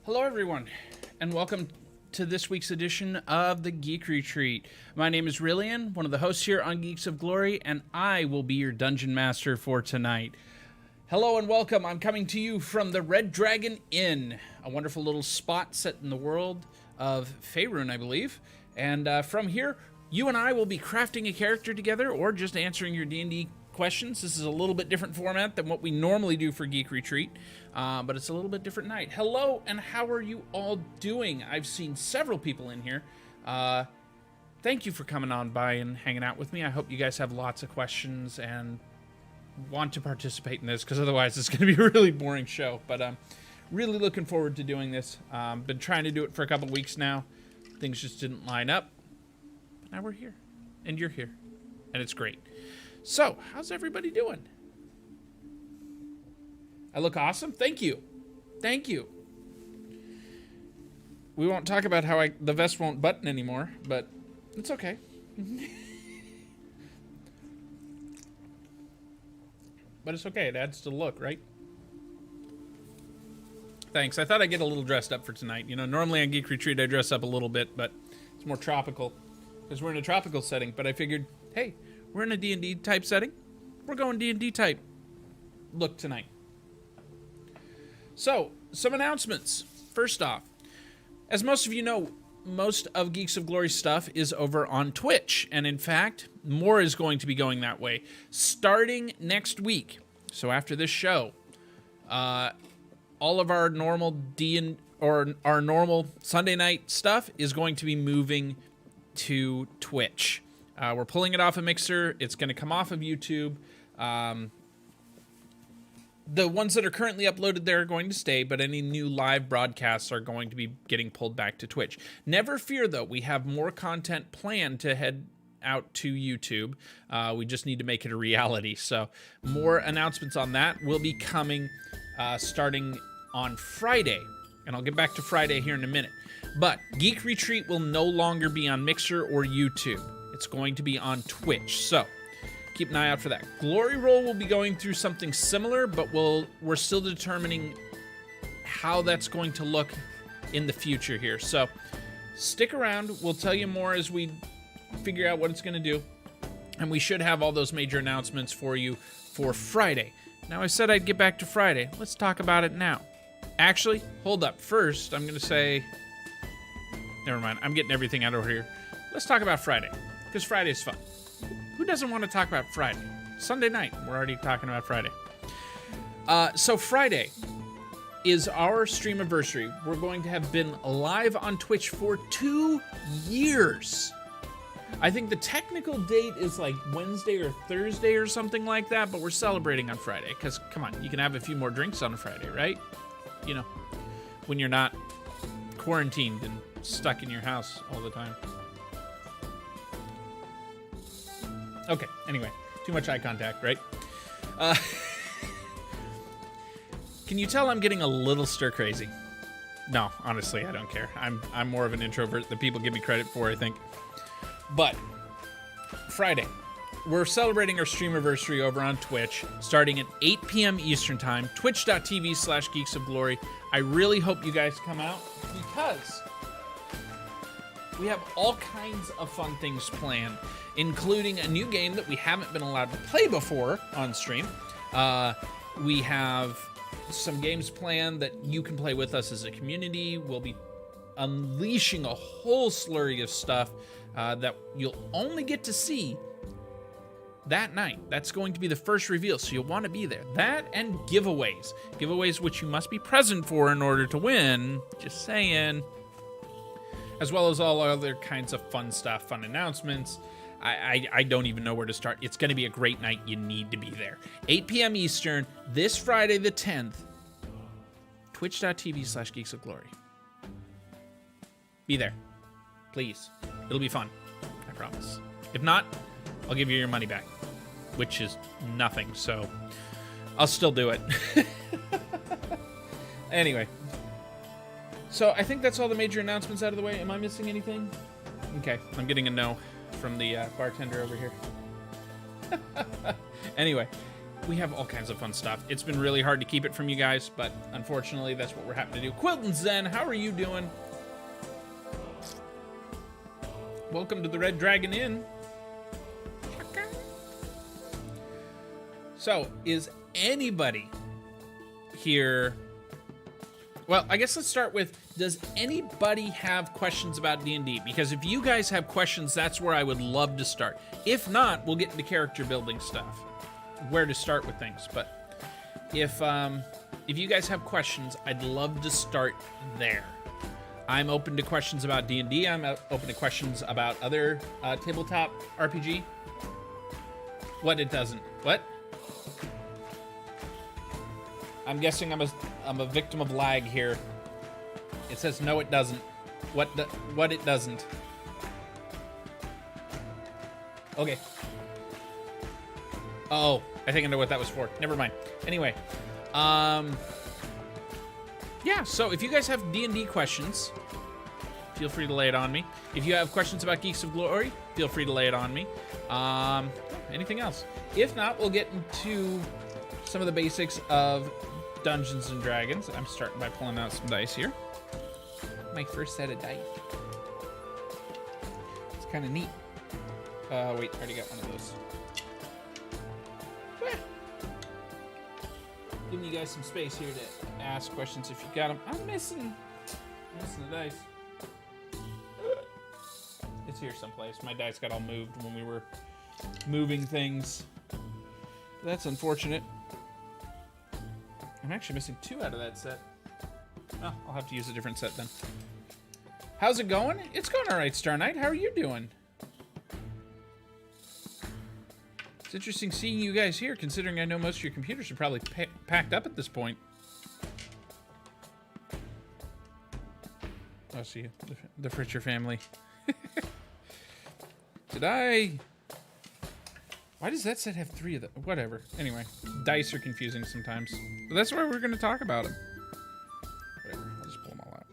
Hello, everyone, and welcome to this week's edition of the Geek Retreat. My name is Rillian, one of the hosts here on Geeks of Glory, and I will be your Dungeon Master for tonight. Hello and welcome. I'm coming to you from the Red Dragon Inn, a wonderful little spot set in the world of Faerun, I believe. And from here, you and I will be crafting a character together or just answering your D&D questions. This is a little bit different format than what we normally do for Geek Retreat, but it's a little bit different night. Hello, and how are you all doing? I've seen several people in here. Thank you for coming on by and hanging out with me. I hope you guys have lots of questions and want to participate in this, because otherwise it's going to be a really boring show. But I'm really looking forward to doing this. Been trying to do it for a couple weeks now. Things just didn't line up. But now we're here, and you're here, and it's great. So, how's everybody doing? I look awesome? Thank you. Thank you. We won't talk about how the vest won't button anymore, but it's okay. But it's okay. It adds to the look, right? Thanks. I thought I'd get a little dressed up for tonight. You know, normally on Geek Retreat I dress up a little bit, but it's more tropical because we're in a tropical setting. But I figured, hey, we're in a D&D type setting. We're going D&D type look tonight. So, some announcements. First off, as most of you know, most of Geeks of Glory stuff is over on Twitch. And in fact, more is going to be going that way. Starting next week, so after this show, all of our normal our normal Sunday night stuff is going to be moving to Twitch. We're pulling it off a Mixer. It's going to come off of YouTube. The ones that are currently uploaded there are going to stay, but any new live broadcasts are going to be getting pulled back to Twitch. Never fear, though. We have more content planned to head out to YouTube. We just need to make it a reality. So more announcements on that will be coming starting on Friday. And I'll get back to Friday here in a minute. But Geek Retreat will no longer be on Mixer or YouTube. It's going to be on Twitch, so keep an eye out for that. Glory Roll will be going through something similar, but we're still determining how that's going to look in the future here. So stick around. We'll tell you more as we figure out what it's going to do. And we should have all those major announcements for you for Friday. Now, I said I'd get back to Friday. Let's talk about it now. Actually, hold up. First, I'm going to say... Never mind. I'm getting everything out over here. Let's talk about Friday, because Friday's fun. Who doesn't want to talk about Friday? Sunday night, we're already talking about Friday. So Friday is our stream anniversary. We're going to have been live on Twitch for 2 years. I think the technical date is like Wednesday or Thursday or something like that, but we're celebrating on Friday, because, come on, you can have a few more drinks on a Friday, right? You know, when you're not quarantined and stuck in your house all the time. Okay, anyway, too much eye contact, right? Can you tell I'm getting a little stir crazy? No, honestly, I don't care. I'm more of an introvert than people give me credit for, I think. But Friday, we're celebrating our stream anniversary over on Twitch, starting at 8 p.m. Eastern Time, twitch.tv/Geeks of Glory. I really hope you guys come out, because we have all kinds of fun things planned, including a new game that we haven't been allowed to play before on stream. We have some games planned that you can play with us as a community. We'll be unleashing a whole slurry of stuff that you'll only get to see that night. That's going to be the first reveal, so you'll want to be there. That and giveaways. Giveaways which you must be present for in order to win. Just saying. As well as all other kinds of fun stuff, fun announcements. I don't even know where to start. It's going to be a great night. You need to be there. 8 p.m. Eastern, this Friday the 10th, twitch.tv/Geeks of Glory. Be there. Please. It'll be fun. I promise. If not, I'll give you your money back, which is nothing, so I'll still do it. Anyway. So I think that's all the major announcements out of the way. Am I missing anything? Okay, I'm getting a no from the bartender over here. Anyway, We have all kinds of fun stuff. It's been really hard to keep it from you guys, but unfortunately, that's what we're having to do. Quilton Zen, how are you doing? Welcome to the Red Dragon Inn. So, is anybody here... Well, I guess let's start with, does anybody have questions about D&D? Because if you guys have questions, that's where I would love to start. If not, we'll get into character building stuff, where to start with things. But if you guys have questions, I'd love to start there. I'm open to questions about D&D. I'm open to questions about other tabletop RPG. What, it doesn't? What? I'm guessing I'm a victim of lag here. It says no, it doesn't. What it doesn't? Okay. Oh, I think I know what that was for. Never mind. Anyway, yeah. So if you guys have D&D questions, feel free to lay it on me. If you have questions about Geeks of Glory, feel free to lay it on me. Anything else? If not, we'll get into some of the basics of Dungeons and Dragons. I'm starting by pulling out some dice here. My first set of dice. It's kind of neat. Wait, I already got one of those. Giving you guys some space here to ask questions if you got them. I'm missing the dice. It's here someplace. My dice got all moved when we were moving things. That's unfortunate. I'm actually missing 2 out of that set. Oh, I'll have to use a different set then. How's it going? It's going all right, Star Knight. How are you doing? It's interesting seeing you guys here, considering I know most of your computers are probably packed up at this point. Oh, see the Fritcher family. Why does that set have 3 of them? Whatever. Anyway, dice are confusing sometimes. But that's why we're going to talk about them. Whatever. I'll just pull them all out.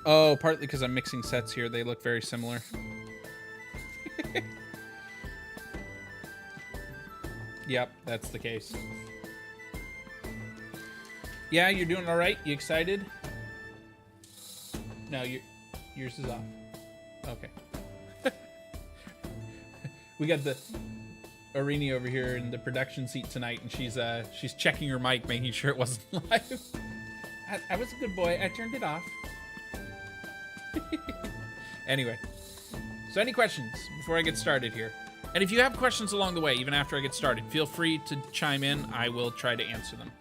Oh, partly because I'm mixing sets here. They look very similar. Yep, that's the case. Yeah, you're doing all right? You excited? No, yours is off. Okay. We got the Arini over here in the production seat tonight, and she's checking her mic, making sure it wasn't live. I was a good boy. I turned it off. Anyway, so any questions before I get started here? And if you have questions along the way, even after I get started, feel free to chime in. I will try to answer them.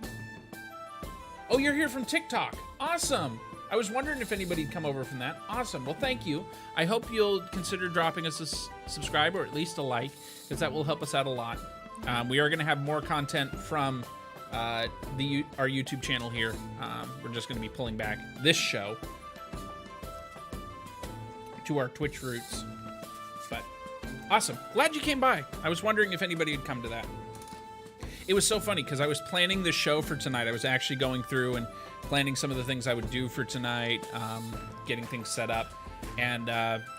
Oh, you're here from TikTok. Awesome. I was wondering if anybody'd come over from that. Awesome. Well, thank you. I hope you'll consider dropping us a subscribe or at least a like, because that will help us out a lot. We are going to have more content from our YouTube channel here. We're just going to be pulling back this show to our Twitch roots. But awesome. Glad you came by. I was wondering if anybody had come to that. It was so funny because I was planning the show for tonight. I was actually going through and planning some of the things I would do for tonight, getting things set up. And I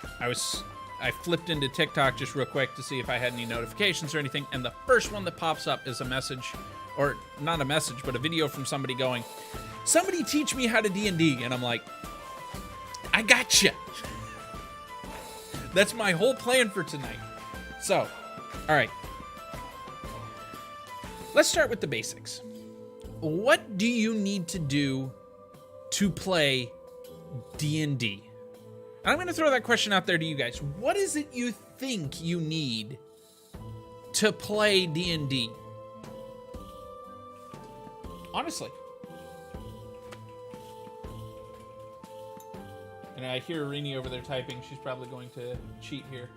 flipped into TikTok just real quick to see if I had any notifications or anything. And the first one that pops up is a message, or not a message, but a video from somebody going, "Somebody teach me how to D&D." And I'm like, I gotcha. That's my whole plan for tonight. So, all right. Let's start with the basics. What do you need to do to play D&D? And I'm going to throw that question out there to you guys. What is it you think you need to play D&D? Honestly. And I hear Arini over there typing. She's probably going to cheat here,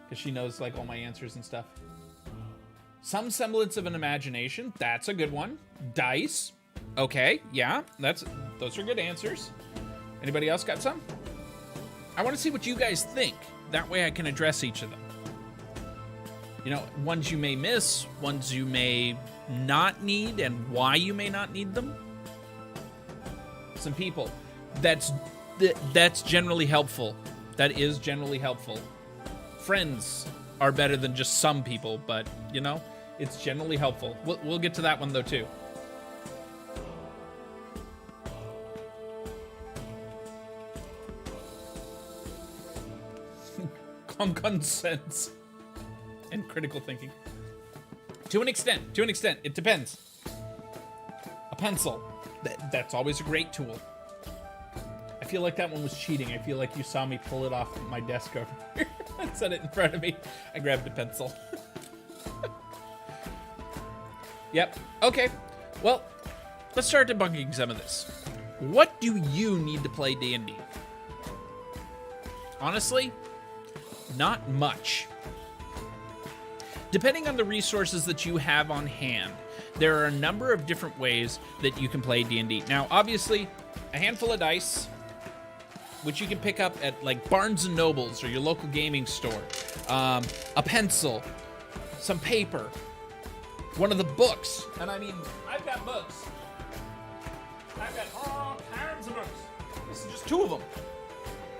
because she knows like all my answers and stuff. Some semblance of an imagination. That's a good one. Dice. Okay, yeah, those are good answers. Anybody else got some? I want to see what you guys think. That way I can address each of them. You know, ones you may miss, ones you may not need, and why you may not need them. Some people. That's generally helpful. That is generally helpful. friends are better than just some people, but, you know, it's generally helpful. We'll get to that one, though, too. Common sense and critical thinking. To an extent, it depends. A pencil, that's always a great tool. I feel like that one was cheating. I feel like you saw me pull it off my desk over here and set it in front of me. I grabbed a pencil. Yep, okay. Well, let's start debunking some of this. What do you need to play D&D? Honestly, not much. Depending on the resources that you have on hand, there are a number of different ways that you can play D&D. Now, obviously, a handful of dice, which you can pick up at like Barnes & Nobles or your local gaming store, a pencil, some paper, one of the books. And I mean, I've got books. I've got all kinds of books. This is just 2 of them.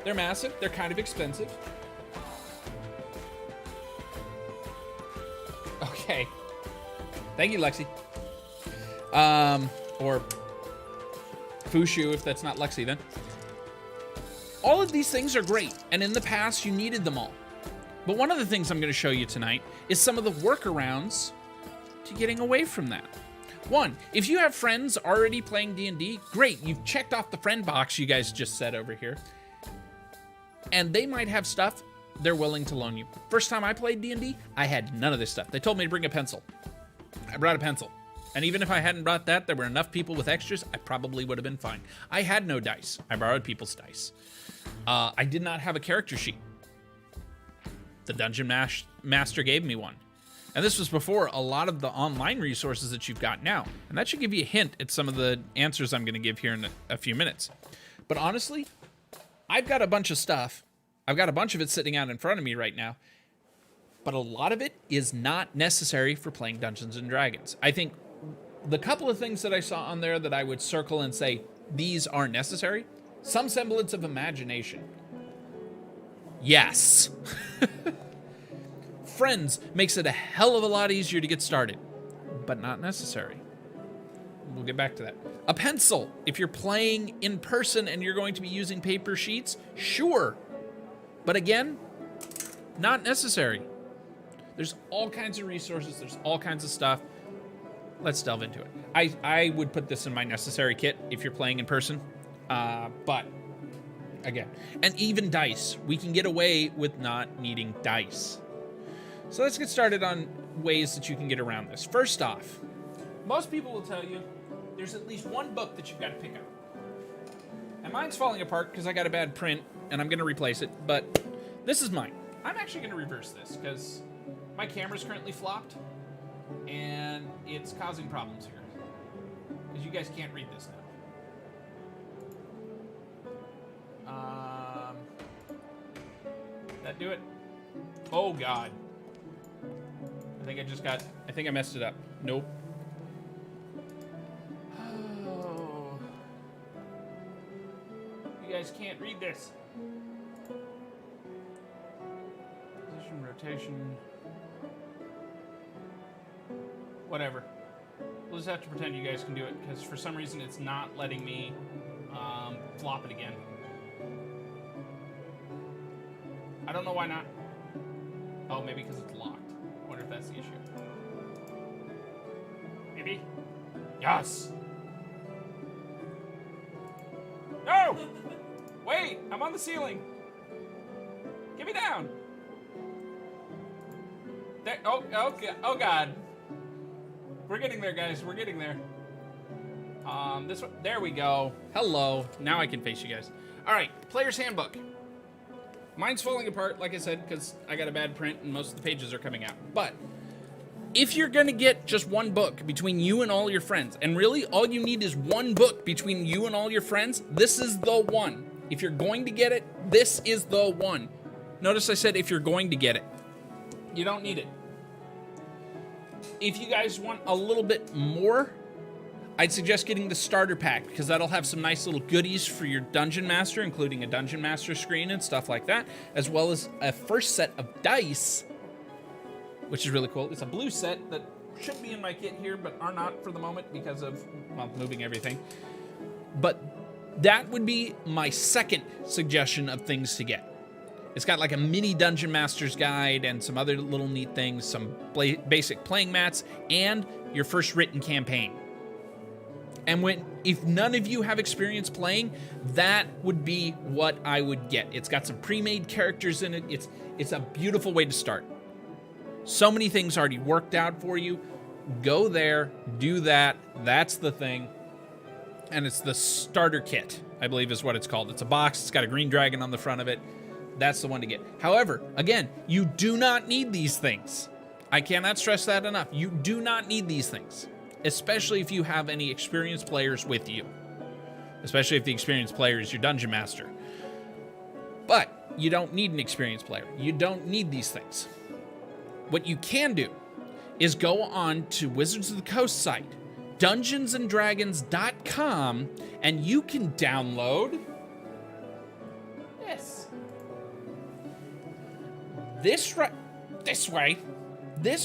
They're massive. They're kind of expensive. Okay. Thank you, Lexi. Or Fushu, if that's not Lexi, then. All of these things are great, and in the past, you needed them all. But one of the things I'm going to show you tonight is some of the workarounds to getting away from that. One, if you have friends already playing D&D, great. You've checked off the friend box you guys just said over here. And they might have stuff they're willing to loan you. First time I played D&D, I had none of this stuff. They told me to bring a pencil. I brought a pencil. And even if I hadn't brought that, there were enough people with extras, I probably would have been fine. I had no dice. I borrowed people's dice. I did not have a character sheet. The Dungeon Master gave me one. And this was before a lot of the online resources that you've got now. And that should give you a hint at some of the answers I'm going to give here in a few minutes. But honestly, I've got a bunch of stuff. I've got a bunch of it sitting out in front of me right now, but a lot of it is not necessary for playing Dungeons and Dragons. I think the couple of things that I saw on there that I would circle and say, these aren't necessary, some semblance of imagination. Yes. Friends makes it a hell of a lot easier to get started, but not necessary. We'll get back to that. A pencil, if you're playing in person and you're going to be using paper sheets, sure. But again, not necessary. There's all kinds of resources. There's all kinds of stuff. Let's delve into it. I would put this in my necessary kit if you're playing in person. But again, and even dice. We can get away with not needing dice. So let's get started on ways that you can get around this. First off, most people will tell you there's at least one book that you've got to pick up. And mine's falling apart because I got a bad print and I'm going to replace it, but this is mine. I'm actually going to reverse this because my camera's currently flopped and it's causing problems here because you guys can't read this now. That do it? Oh God. I think I messed it up. Nope. Oh. You guys can't read this. Position, rotation. Whatever. We'll just have to pretend you guys can do it because for some reason it's not letting me flop it again. I don't know why not. Oh, maybe because it's locked. I wonder if that's the issue. Maybe? Yes! No! Wait! I'm on the ceiling! Get me down! There, oh God. We're getting there, guys. We're getting there. This one, there we go. Hello. Now I can face you guys. All right, Player's Handbook. Mine's falling apart, like I said, because I got a bad print and most of the pages are coming out. But if you're going to get just one book between you and all your friends, and really all you need is one book between you and all your friends, this is the one. If you're going to get it, this is the one. Notice I said if you're going to get it. You don't need it. If you guys want a little bit more, I'd suggest getting the starter pack because that'll have some nice little goodies for your Dungeon Master, including a Dungeon Master screen and stuff like that, as well as a first set of dice, which is really cool. It's a blue set that should be in my kit here, but are not for the moment because of, well, moving everything. But that would be my second suggestion of things to get. It's got like a mini Dungeon Master's guide and some other little neat things, some basic playing mats, and your first written campaign. And if none of you have experience playing, that would be what I would get. It's got some pre-made characters in it. It's a beautiful way to start. So many things already worked out for you. Go there, do that. That's the thing. And it's the starter kit, I believe is what it's called. It's a box. It's got a green dragon on the front of it. That's the one to get. However, again, you do not need these things. I cannot stress that enough. You do not need these things, especially if you have any experienced players with you. Especially if the experienced player is your Dungeon Master. But you don't need an experienced player. You don't need these things. What you can do is go on to Wizards of the Coast site, dungeonsanddragons.com, and you can download this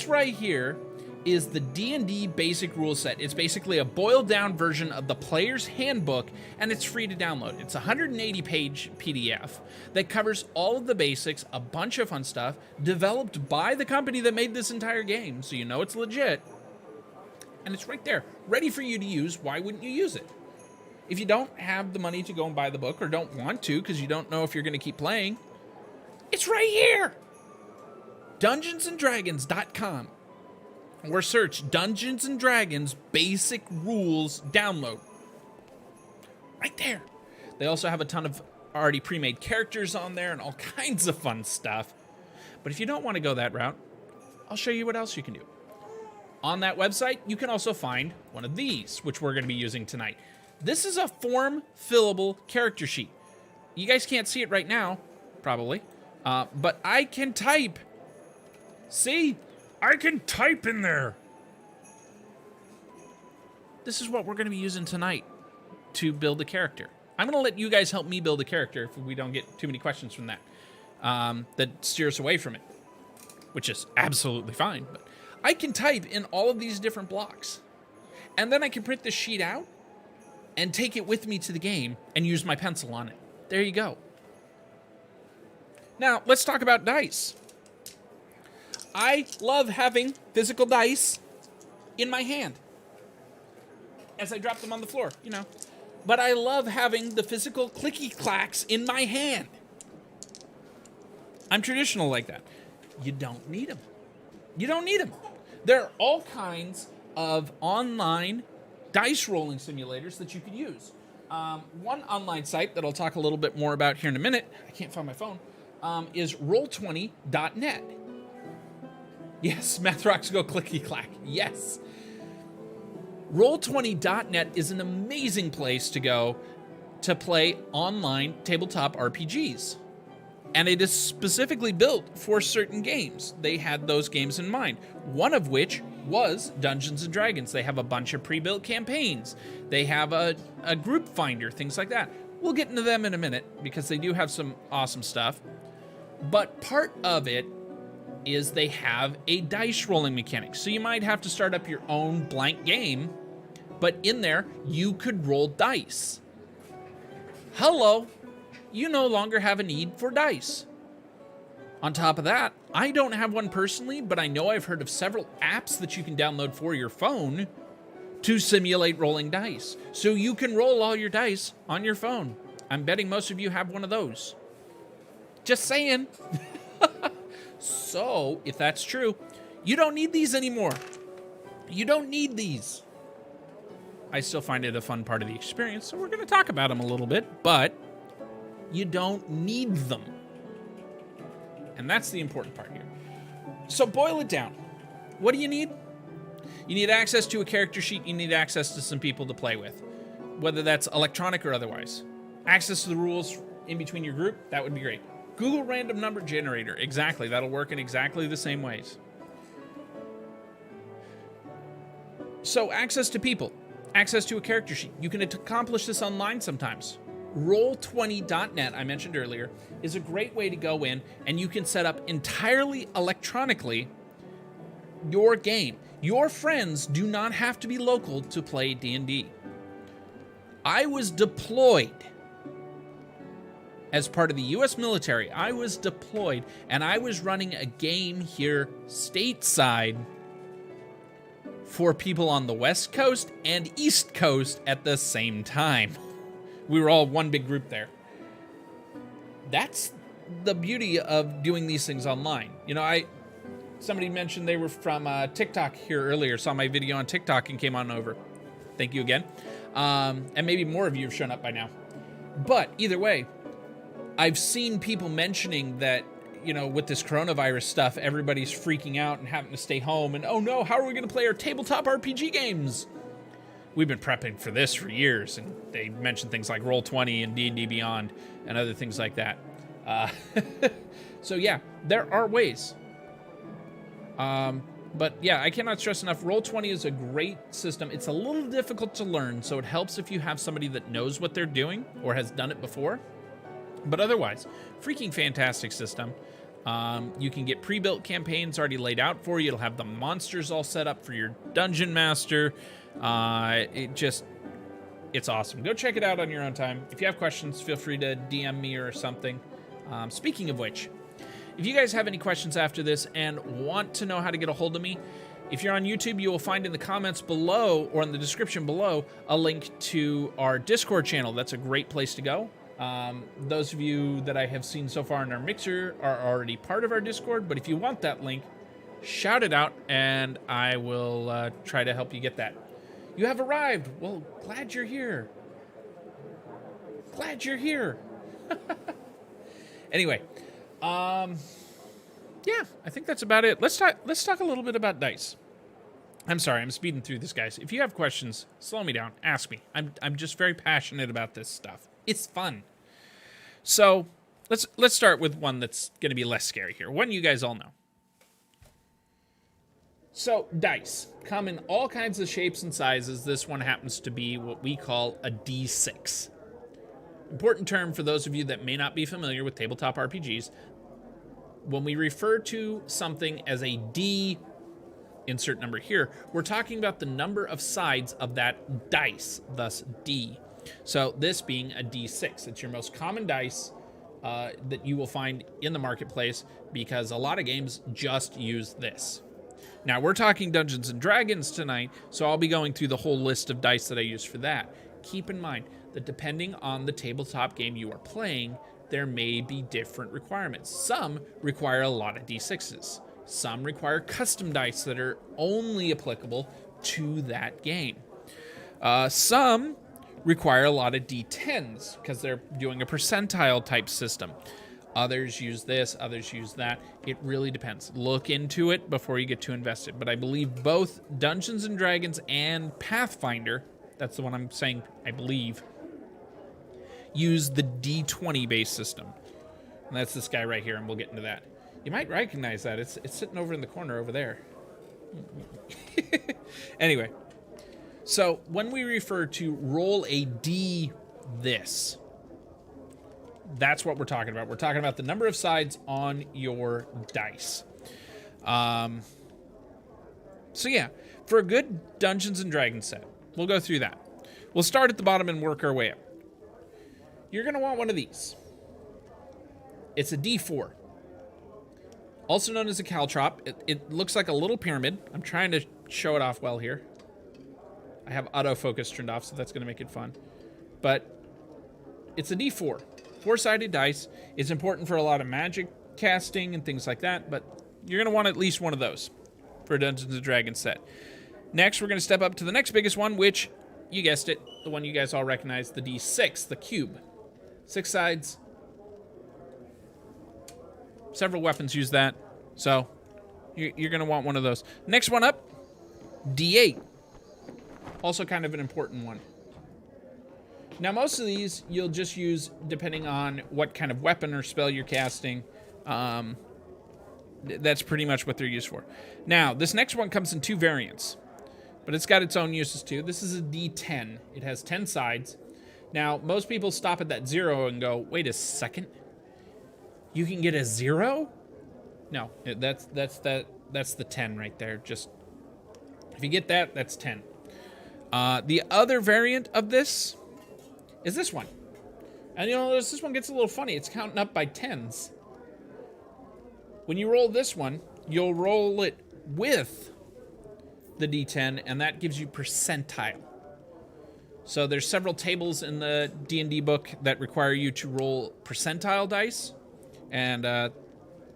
right here is the D&D basic rule set. It's basically a boiled down version of the player's handbook, and it's free to download. It's a 180-page PDF that covers all of the basics, a bunch of fun stuff, developed by the company that made this entire game, so you know it's legit. And it's right there, ready for you to use. Why wouldn't you use it? If you don't have the money to go and buy the book, or don't want to because you don't know if you're going to keep playing, it's right here. DungeonsandDragons.com. Or search Dungeons and Dragons Basic Rules Download. Right there. They also have a ton of already pre-made characters on there and all kinds of fun stuff. But if you don't want to go that route, I'll show you what else you can do. On that website, you can also find one of these, which we're going to be using tonight. This is a form-fillable character sheet. You guys can't see it right now, probably, but I can type. See? I can type in there. This is what we're going to be using tonight to build a character. I'm going to let you guys help me build a character if we don't get too many questions from that. That steer us away from it, which is absolutely fine. But I can type in all of these different blocks. And then I can print this sheet out and take it with me to the game and use my pencil on it. There you go. Now, let's talk about dice. I love having physical dice in my hand as I drop them on the floor, you know. But I love having the physical clicky clacks in my hand. I'm traditional like that. You don't need them. You don't need them. There are all kinds of online dice rolling simulators that you could use. One online site that I'll talk a little bit more about here in a minute, I can't find my phone, is roll20.net. Yes, math rocks go clicky clack. Yes. Roll20.net is an amazing place to go to play online tabletop RPGs. And it is specifically built for certain games. They had those games in mind. One of which was Dungeons and Dragons. They have a bunch of pre-built campaigns. They have a group finder, things like that. We'll get into them in a minute because they do have some awesome stuff. But part of it is they have a dice rolling mechanic. So you might have to start up your own blank game, but in there, you could roll dice. Hello, you no longer have a need for dice. On top of that, I don't have one personally, but I know I've heard of several apps that you can download for your phone to simulate rolling dice. So you can roll all your dice on your phone. I'm betting most of you have one of those. Just saying. So, if that's true, you don't need these anymore. You don't need these. I still find it a fun part of the experience, so we're going to talk about them a little bit, but you don't need them. And that's the important part here. So boil it down. What do you need? You need access to a character sheet. You need access to some people to play with, whether that's electronic or otherwise. Access to the rules in between your group, that would be great. Google random number generator. Exactly. That'll work in exactly the same ways. So access to people. access to a character sheet. You can accomplish this online sometimes. Roll20.net, I mentioned earlier, is a great way to go in and you can set up entirely electronically your game. Your friends do not have to be local to play D&D. I was deployed as part of the US military. I was deployed and I was running a game here stateside for people on the West Coast and East Coast at the same time. We were all one big group there. That's the beauty of doing these things online. You know, somebody mentioned they were from TikTok here earlier, saw my video on TikTok and came on over. Thank you again. And maybe more of you have shown up by now. But either way, I've seen people mentioning that, you know, with this coronavirus stuff, everybody's freaking out and having to stay home. And, oh no, how are we going to play our tabletop RPG games? We've been prepping for this for years. And they mentioned things like Roll20 and D&D Beyond and other things like that. So yeah, there are ways. But yeah, I cannot stress enough, Roll20 is a great system. It's a little difficult to learn, so it helps if you have somebody that knows what they're doing or has done it before. But otherwise, freaking fantastic system. You can get pre-built campaigns already laid out for you. It'll have the monsters all set up for your dungeon master. It's awesome. Go check it out on your own time. If you have questions, feel free to DM me or something. Speaking of which, if you guys have any questions after this and want to know how to get a hold of me, if you're on YouTube, you will find in the comments below or in the description below a link to our Discord channel. That's a great place to go. Those of you that I have seen so far in our mixer are already part of our Discord, but if you want that link, shout it out and I will try to help you get that. You have arrived. Well, glad you're here. Glad you're here. Anyway, yeah, I think that's about it. Let's talk a little bit about dice. I'm sorry, I'm speeding through this, guys. If you have questions, slow me down, ask me. I'm just very passionate about this stuff. It's fun. So let's start with one that's going to be less scary here. One you guys all know. So dice come in all kinds of shapes and sizes. This one happens to be what we call a D6. Important term for those of you that may not be familiar with tabletop RPGs. When we refer to something as a D, insert number here, we're talking about the number of sides of that dice, thus D. So this being a D6, it's your most common dice that you will find in the marketplace because a lot of games just use this. Now we're talking Dungeons and Dragons tonight, so I'll be going through the whole list of dice that I use for that. Keep in mind that depending on the tabletop game you are playing, there may be different requirements. Some require a lot of D6s. Some require custom dice that are only applicable to that game. Some require a lot of D10s because they're doing a percentile type system. Others use this, others use that. It really depends. Look into it before you get too invested. But I believe both Dungeons and Dragons and Pathfinder, that's the one I'm saying I believe, use the D20 base system. And that's this guy right here, and we'll get into that. You might recognize that. It's sitting over in the corner over there. Anyway, so when we refer to roll a D this, that's what we're talking about. We're talking about the number of sides on your dice. So yeah, for a good Dungeons and Dragons set, we'll go through that. We'll start at the bottom and work our way up. You're going to want one of these. It's a D4. Also known as a caltrop. It looks like a little pyramid. I'm trying to show it off well here. I have autofocus turned off, so that's going to make it fun. But it's a D4. Four-sided dice. It's important for a lot of magic casting and things like that, but you're going to want at least one of those for a Dungeons & Dragons set. Next, we're going to step up to the next biggest one, which, you guessed it, the one you guys all recognize, the D6, the cube. 6 sides. Several weapons use that, so you're going to want one of those. Next one up, D8. Also kind of an important one. Now, most of these you'll just use depending on what kind of weapon or spell you're casting. That's pretty much what they're used for. Now, this next one comes in 2 variants. but it's got its own uses too. This is a D10. It has 10 sides. Now, most people stop at that 0 and go, wait a second. You can get a 0? No, that's the 10 right there. Just, if you get that, that's 10. The other variant of this is this one. And you know, this one gets a little funny. It's counting up by 10s. When you roll this one, you'll roll it with the D10, and that gives you percentile. So there's several tables in the D&D book that require you to roll percentile dice, and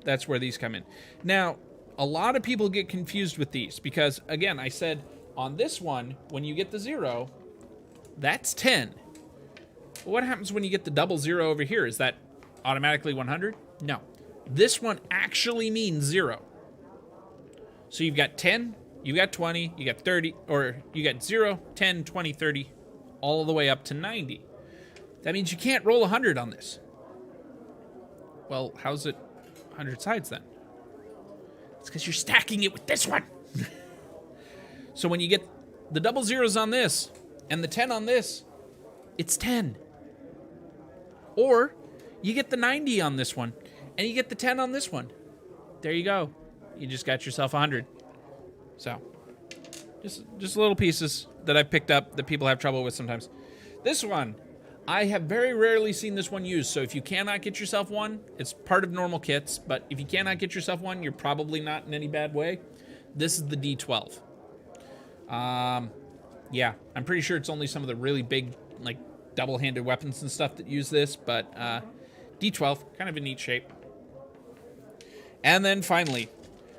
that's where these come in. Now, a lot of people get confused with these because, again, I said on this one, when you get the 0, that's 10. Well, what happens when you get the double 0 over here? Is that automatically 100? No. This one actually means 0. So you've got 10, you've got 20, you got 30, or you got 0, 10, 20, 30, all the way up to 90. That means you can't roll 100 on this. Well, how's it 100 sides then? It's because you're stacking it with this one. So when you get the double zeros on this and the 10 on this, it's 10. Or you get the 90 on this one and you get the 10 on this one. There you go. You just got yourself 100. So, just little pieces that I've picked up that people have trouble with sometimes. This one, I have very rarely seen this one used. So if you cannot get yourself one, it's part of normal kits. But if you cannot get yourself one, you're probably not in any bad way. This is the D12. Yeah, I'm pretty sure it's only some of the really big, like, double-handed weapons and stuff that use this. But D12, kind of a neat shape. And then finally,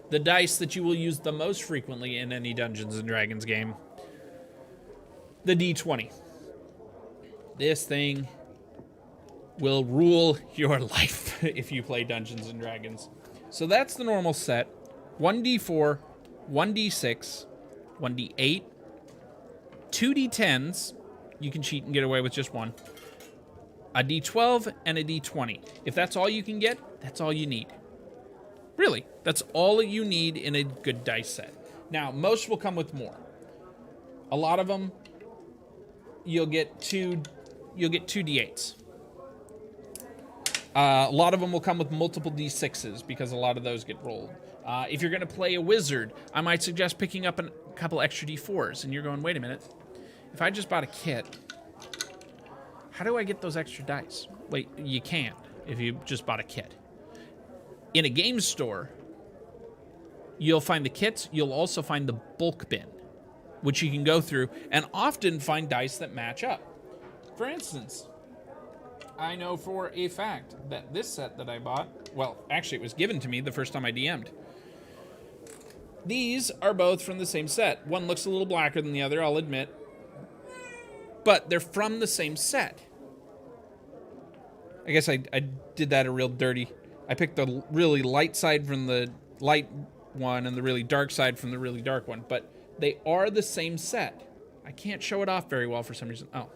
the dice that you will use the most frequently in any Dungeons & Dragons game. The D20. This thing will rule your life if you play Dungeons & Dragons. So that's the normal set. 1d4, 1d6, 1d8, 2d10s. You can cheat and get away with just one. A d12 and a d20. If that's all you can get, that's all you need. Really, that's all you need in a good dice set. Now, most will come with more. A lot of them, you'll get two d8s. A lot of them will come with multiple d6s because a lot of those get rolled. If you're going to play a wizard, I might suggest picking up a couple extra d4s. And you're going, wait a minute. If I just bought a kit, how do I get those extra dice? Wait, you can't if you just bought a kit. In a game store, you'll find the kits. You'll also find the bulk bin, which you can go through and often find dice that match up. For instance, I know for a fact that this set that I bought, well, actually it was given to me the first time I DM'd. These are both from the same set. One looks a little blacker than the other, I'll admit. But they're from the same set. I guess I did that a real dirty. I picked the really light side from the light one and the really dark side from the really dark one. But they are the same set. I can't show it off very well for some reason. Oh.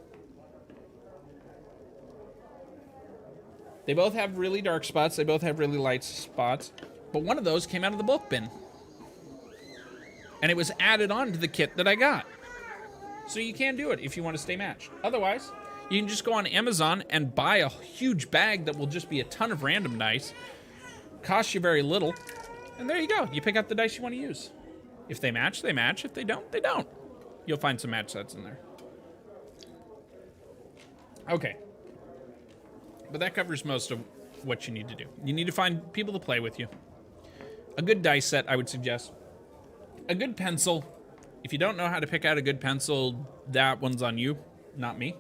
They both have really dark spots. They both have really light spots. But one of those came out of the bulk bin. And it was added on to the kit that I got. So you can do it if you want to stay matched. Otherwise, you can just go on Amazon and buy a huge bag that will just be a ton of random dice. Cost you very little. And there you go. You pick up the dice you want to use. If they match, they match. If they don't, they don't. You'll find some match sets in there. Okay. But that covers most of what you need to do. You need to find people to play with you. A good dice set, I would suggest. A good pencil. If you don't know how to pick out a good pencil, that one's on you, not me.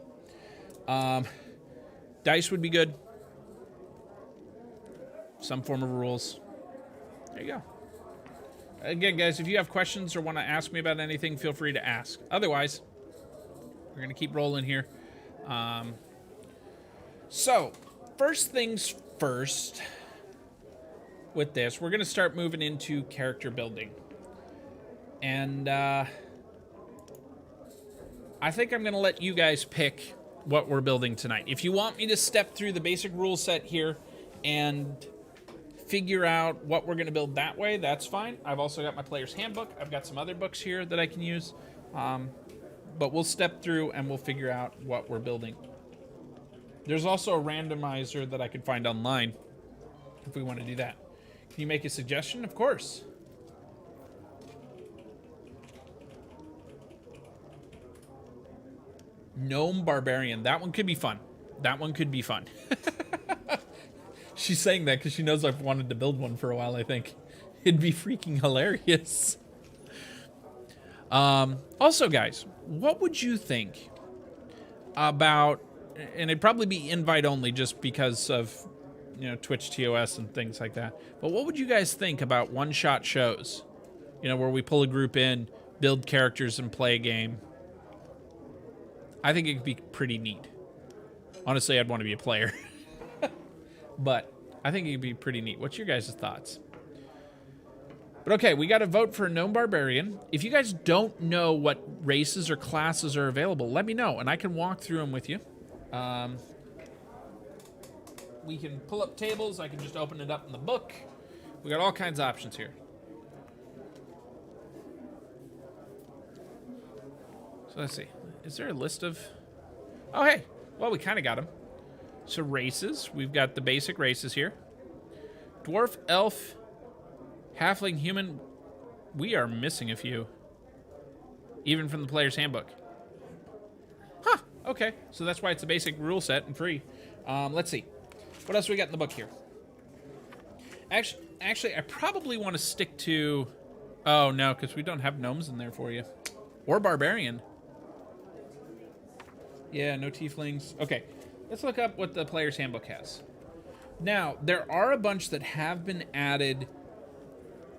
Dice would be good. Some form of rules. There you go. Again, guys, if you have questions or want to ask me about anything, feel free to ask. Otherwise, we're going to keep rolling here. So, first things first with this, we're going to start moving into character building. And I think I'm going to let you guys pick what we're building tonight. If you want me to step through the basic rule set here and figure out what we're going to build that way, that's fine. I've also got my player's handbook. I've got some other books here that I can use. But we'll step through and we'll figure out what we're building. There's also a randomizer that I could find online if we want to do that. Can you make a suggestion? Of course. Gnome Barbarian. That one could be fun. That one could be fun. She's saying that because she knows I've wanted to build one for a while, I think. It'd be freaking hilarious. Also, guys, what would you think about, and it'd probably be invite only just because of, you know, Twitch TOS and things like that, but what would you guys think about one-shot shows? You know, where we pull a group in, build characters, and play a game. I think it could be pretty neat. Honestly, I'd want to be a player. But I think it'd be pretty neat. What's your guys' thoughts? But okay, we got to vote for a Gnome Barbarian. If you guys don't know what races or classes are available, let me know, and I can walk through them with you. We can pull up tables. I can just open it up in the book. We got all kinds of options here. So let's see. Is there a list of... Oh, hey. Well, we kind of got them. So races. We've got the basic races here. Dwarf, elf, halfling, human. We are missing a few. Even from the player's handbook. Huh. Okay. So that's why it's a basic rule set and free. Let's see. What else we got in the book here? Actually, I probably want to stick to... Oh, no, because we don't have gnomes in there for you. Or barbarian. Yeah, no tieflings. Okay, let's look up what the player's handbook has. Now, there are a bunch that have been added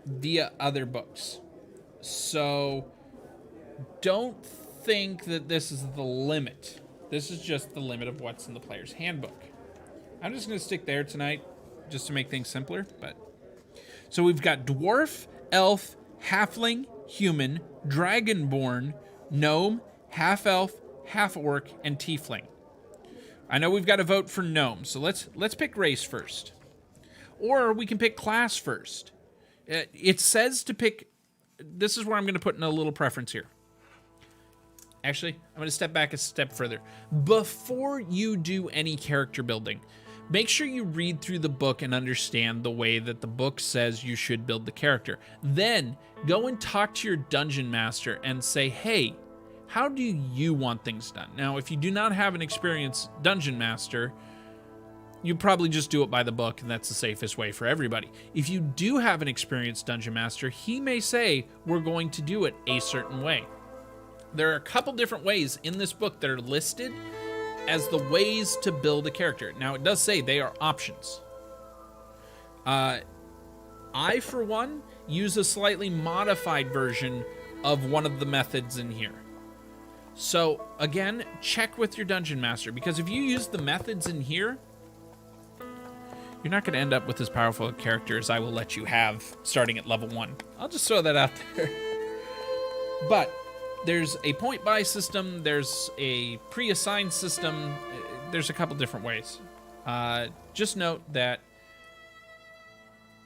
via other books. So, don't think that this is the limit. This is just the limit of what's in the player's handbook. I'm just going to stick there tonight just to make things simpler. But so we've got dwarf, elf, halfling, human, dragonborn, gnome, half-elf, half-orc, and tiefling. I know we've got to vote for gnome, so let's pick race first. Or we can pick class first. It says to pick... This is where I'm going to put in a little preference here. Actually, I'm going to step back a step further. Before you do any character building, make sure you read through the book and understand the way that the book says you should build the character. Then, go and talk to your dungeon master and say, hey, how do you want things done? Now, if you do not have an experienced dungeon master, you probably just do it by the book, and that's the safest way for everybody. If you do have an experienced dungeon master, he may say, we're going to do it a certain way. There are a couple different ways in this book that are listed as the ways to build a character. Now, it does say they are options. I, for one, use a slightly modified version of one of the methods in here. So, again, check with your dungeon master, because if you use the methods in here, you're not going to end up with as powerful a character as I will let you have starting at level 1. I'll just throw that out there. But there's a point buy system, there's a pre-assigned system, there's a couple different ways. Just note that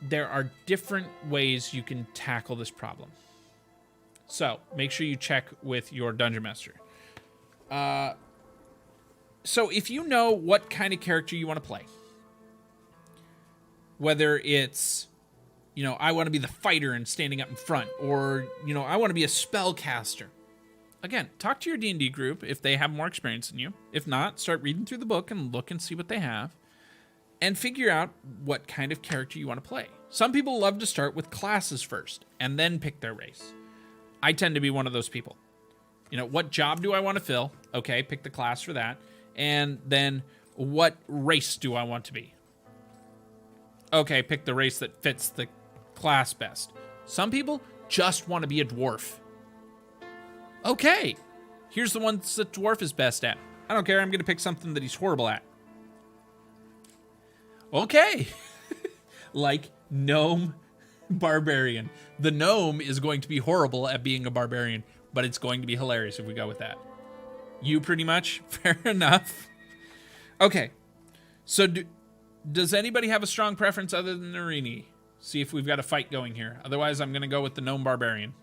there are different ways you can tackle this problem. So, make sure you check with your dungeon master. So, if you know what kind of character you want to play, whether it's, you know, I want to be the fighter and standing up in front, or, you know, I want to be a spellcaster. Again, talk to your D&D group if they have more experience than you. If not, start reading through the book and look and see what they have, and figure out what kind of character you want to play. Some people love to start with classes first, and then pick their race. I tend to be one of those people. You know, what job do I want to fill? Okay, pick the class for that. And then, what race do I want to be? Okay, pick the race that fits the class best. Some people just want to be a dwarf. Okay, here's the ones that dwarf is best at. I don't care, I'm going to pick something that he's horrible at. Okay, like gnome barbarian. The gnome is going to be horrible at being a barbarian, but it's going to be hilarious if we go with that. You pretty much? Fair enough. Okay, so does anybody have a strong preference other than Narini? See if we've got a fight going here. Otherwise, I'm going to go with the gnome barbarian.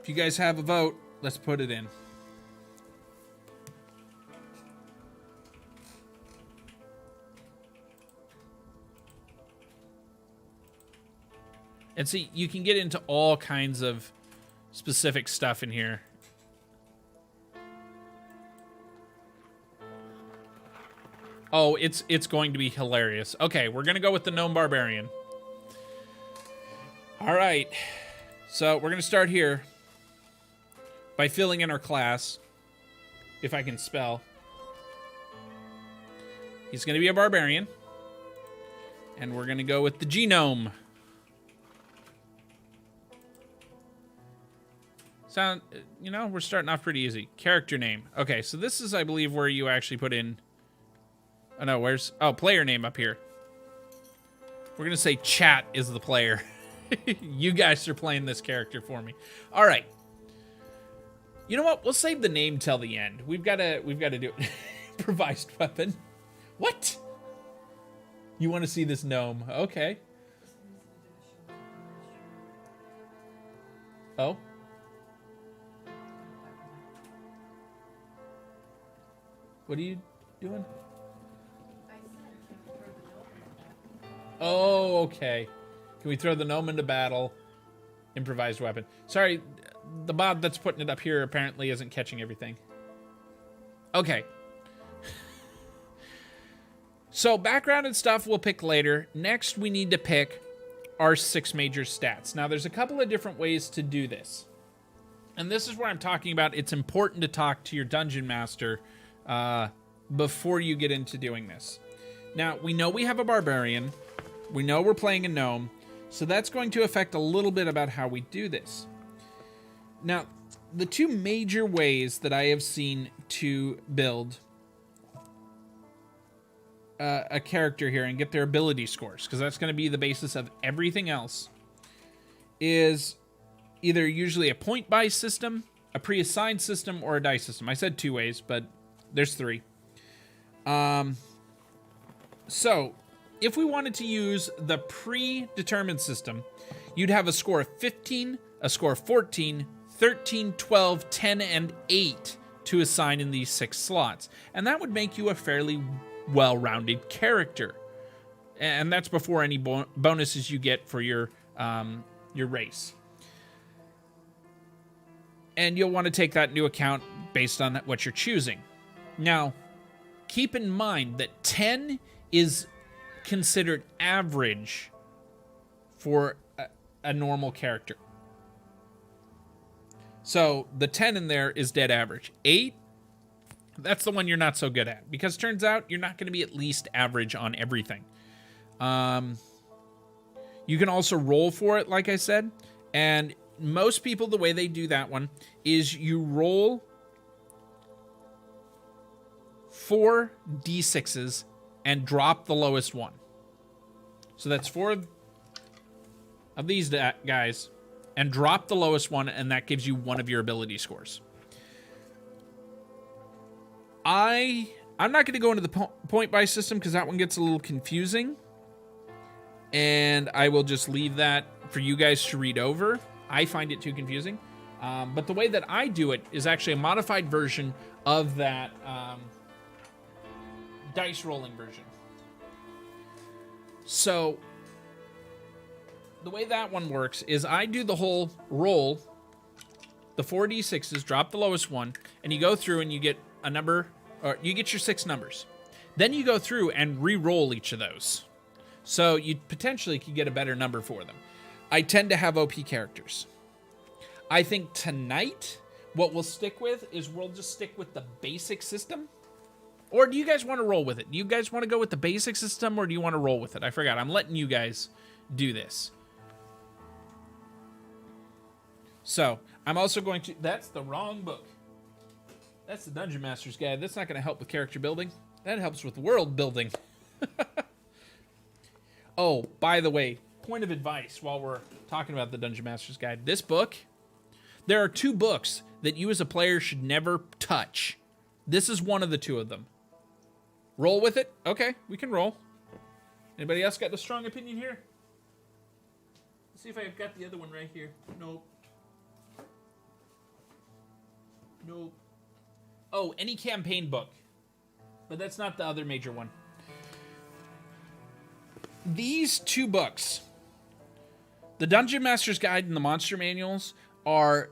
If you guys have a vote, let's put it in. And see, you can get into all kinds of specific stuff in here. Oh, it's going to be hilarious. Okay, we're going to go with the Gnome Barbarian. All right. So we're going to start here by filling in our class, if I can spell. He's going to be a barbarian. And we're going to go with the genome. You know, we're starting off pretty easy. Character name. Okay, so this is, I believe, where you actually put in... Oh, no, where's... Oh, player name up here. We're going to say chat is the player. You guys are playing this character for me. All right. You know what? We'll save the name till the end. We've got to do it. Improvised weapon. What? You want to see this gnome? Okay. Oh. What are you doing? Oh, okay. Can we throw the gnome into battle? Improvised weapon. Sorry, the mod that's putting it up here apparently isn't catching everything. Okay. So background and stuff we'll pick later. Next, we need to pick our 6 major stats. Now, there's a couple of different ways to do this. And this is where I'm talking about it's important to talk to your dungeon master before you get into doing this. Now, we know we have a barbarian. We know we're playing a gnome. So that's going to affect a little bit about how we do this. Now, the 2 major ways that I have seen to build a character here and get their ability scores, because that's going to be the basis of everything else, is either usually a point-buy system, a pre-assigned system, or a dice system. I said 2 ways, but there's 3. So, if we wanted to use the predetermined system, you'd have a score of 15, a score of 14, 13, 12, 10, and 8 to assign in these 6 slots. And that would make you a fairly well-rounded character. And that's before any bonuses you get for your race. And you'll want to take that into account based on what you're choosing. Now, keep in mind that 10 is considered average for a normal character. So the 10 in there is dead average. 8, that's the one you're not so good at, because turns out you're not going to be at least average on everything. You can also roll for it, like I said, and most people, the way they do that one is you roll 4 d6s and drop the lowest one. So that's 4 of these guys, and drop the lowest one, and that gives you 1 of your ability scores. I'm not going to go into the point-buy system because that one gets a little confusing, and I will just leave that for you guys to read over. I find it too confusing. But the way that I do it is actually a modified version of that dice rolling version. So the way that one works is I do the whole roll, the 4 d6s, drop the lowest one, and you go through and you get a number, or you get your 6 numbers. Then you go through and re-roll each of those. So you potentially could get a better number for them. I tend to have OP characters. I think tonight what we'll stick with is we'll just stick with the basic system. Or do you guys want to roll with it? Do you guys want to go with the basic system, or do you want to roll with it? I forgot. I'm letting you guys do this. So, I'm also going to... That's the wrong book. That's the Dungeon Master's Guide. That's not going to help with character building. That helps with world building. Oh, by the way, point of advice while we're talking about the Dungeon Master's Guide. This book, there are 2 books that you as a player should never touch. This is one of the 2 of them. Roll with it? Okay, we can roll. Anybody else got a strong opinion here? Let's see if I've got the other one right here. Nope. Nope. Oh, any campaign book. But that's not the other major one. These two books, the Dungeon Master's Guide and the Monster Manuals, are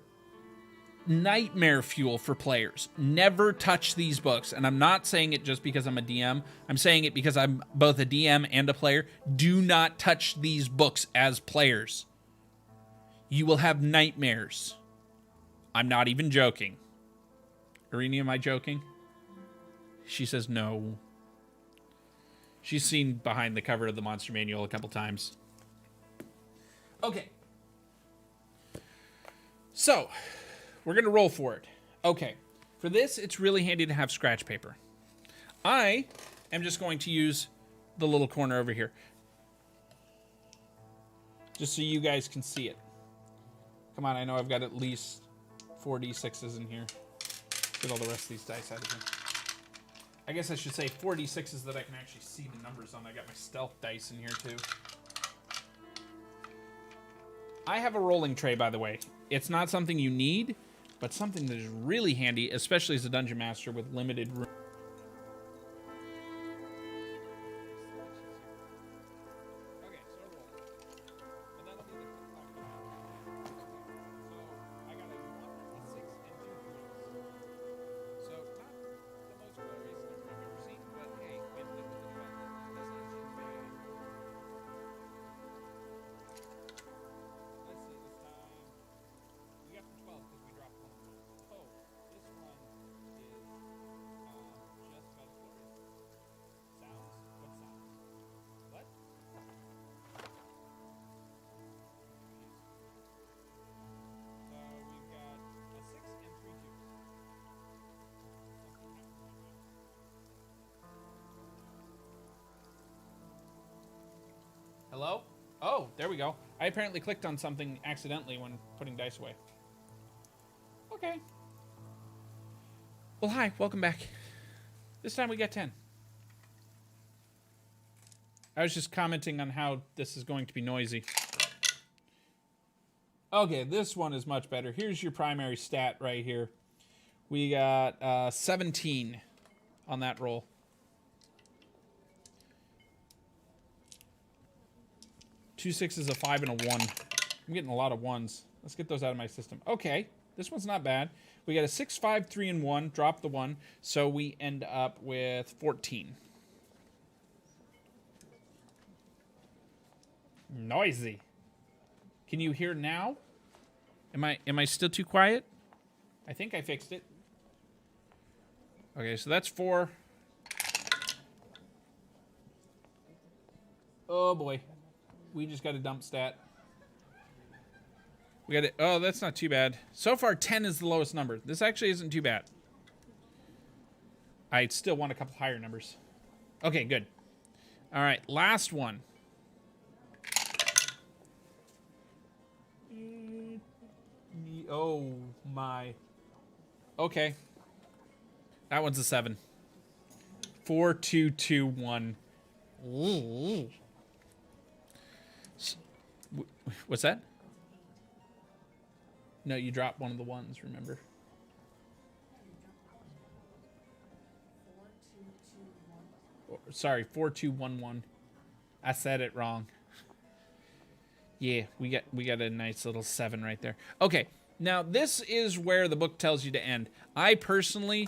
nightmare fuel for players. Never touch these books. And I'm not saying it just because I'm a DM. I'm saying it because I'm both a DM and a player. Do not touch these books as players. You will have nightmares. I'm not even joking. Irini, am I joking? She says no. She's seen behind the cover of the Monster Manual a couple times. Okay. So, we're going to roll for it. Okay. For this, it's really handy to have scratch paper. I am just going to use the little corner over here. Just so you guys can see it. Come on, I know I've got at least 4 D6s in here. Get all the rest of these dice out of here. I guess I should say 4 D6s that I can actually see the numbers on. I got my stealth dice in here too. I have a rolling tray, by the way. It's not something you need, but something that is really handy, especially as a dungeon master with limited room. Hello? Oh, there we go. I apparently clicked on something accidentally when putting dice away. Okay. Well, hi. Welcome back. This time we got 10. I was just commenting on how this is going to be noisy. Okay, this one is much better. Here's your primary stat right here. We got 17 on that roll. Two sixes, a 5, and a 1. I'm getting a lot of ones. Let's get those out of my system. Okay, this one's not bad. We got a 6, 5, 3, and 1. Drop the 1. So we end up with 14. Noisy. Can you hear now? Am I still too quiet? I think I fixed it. Okay, so that's 4. Oh boy. We just got a dump stat. We got it. Oh, that's not too bad. So far, 10 is the lowest number. This actually isn't too bad. I still want a couple higher numbers. Okay, good. All right, last one. Oh, my. Okay. That one's a 7. 4, 2, 2, 1. Ooh. What's that? No, you dropped one of the ones, remember? 4, 2, 2, 1. Sorry, 4, 2, 1, 1. I said it wrong. Yeah, we got a nice little 7 right there. Okay, now this is where the book tells you to end. I personally,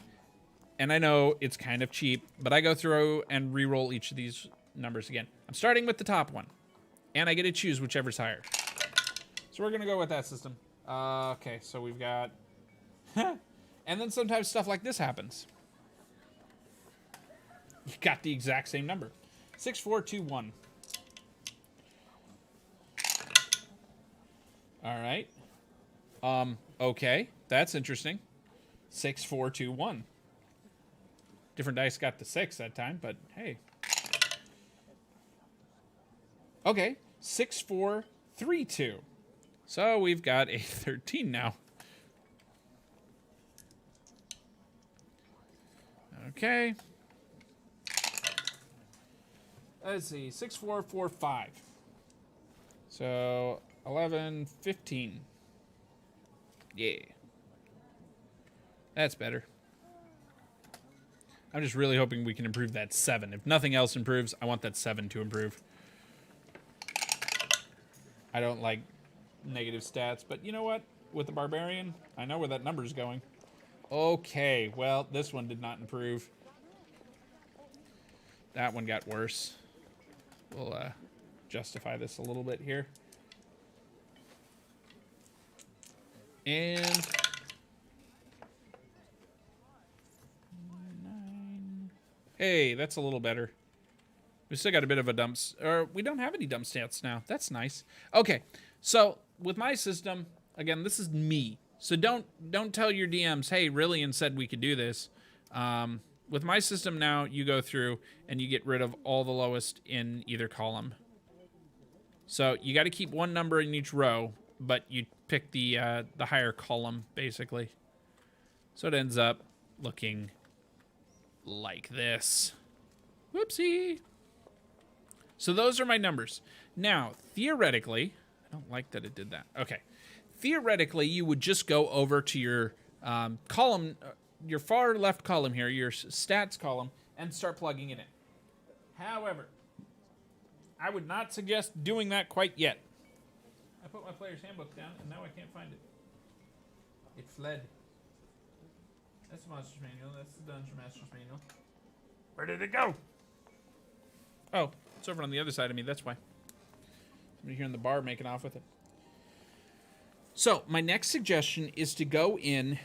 and I know it's kind of cheap, but I go through and re-roll each of these numbers again. I'm starting with the top one. And I get to choose whichever's higher. So we're going to go with that system. Okay, so we've got... and then sometimes stuff like this happens. You got the exact same number. 6, 4, 2, 1. All right. Okay, that's interesting. 6, 4, 2, 1. Different dice got the 6 that time, but hey. Okay. 6, 4, 3, 2. So we've got a 13 now. Okay. Let's see. 6, 4, 4, 5. So 11, 15. Yeah. That's better. I'm just really hoping we can improve that 7. If nothing else improves, I want that 7 to improve. I don't like negative stats, but you know what? With the Barbarian, I know where that number is going. Okay, well, this one did not improve. That one got worse. We'll justify this a little bit here. And 9. Hey, that's a little better. We still got a bit of a dump, or we don't have any dump stats now. That's nice. Okay, so with my system, again, this is me. So don't tell your DMs, hey, Rillian said we could do this. With my system now, you go through and you get rid of all the lowest in either column. So you got to keep one number in each row, but you pick the higher column, basically. So it ends up looking like this. Whoopsie. So those are my numbers. Now, theoretically, I don't like that it did that. Okay. Theoretically, you would just go over to your column, your far left column here, your stats column, and start plugging it in. However, I would not suggest doing that quite yet. I put my player's handbook down, and now I can't find it. It fled. That's the Monster's Manual. That's the Dungeon Master's Manual. Where did it go? Oh, it's over on the other side of me. That's why. Somebody here in the bar making off with it. So, my next suggestion is to go in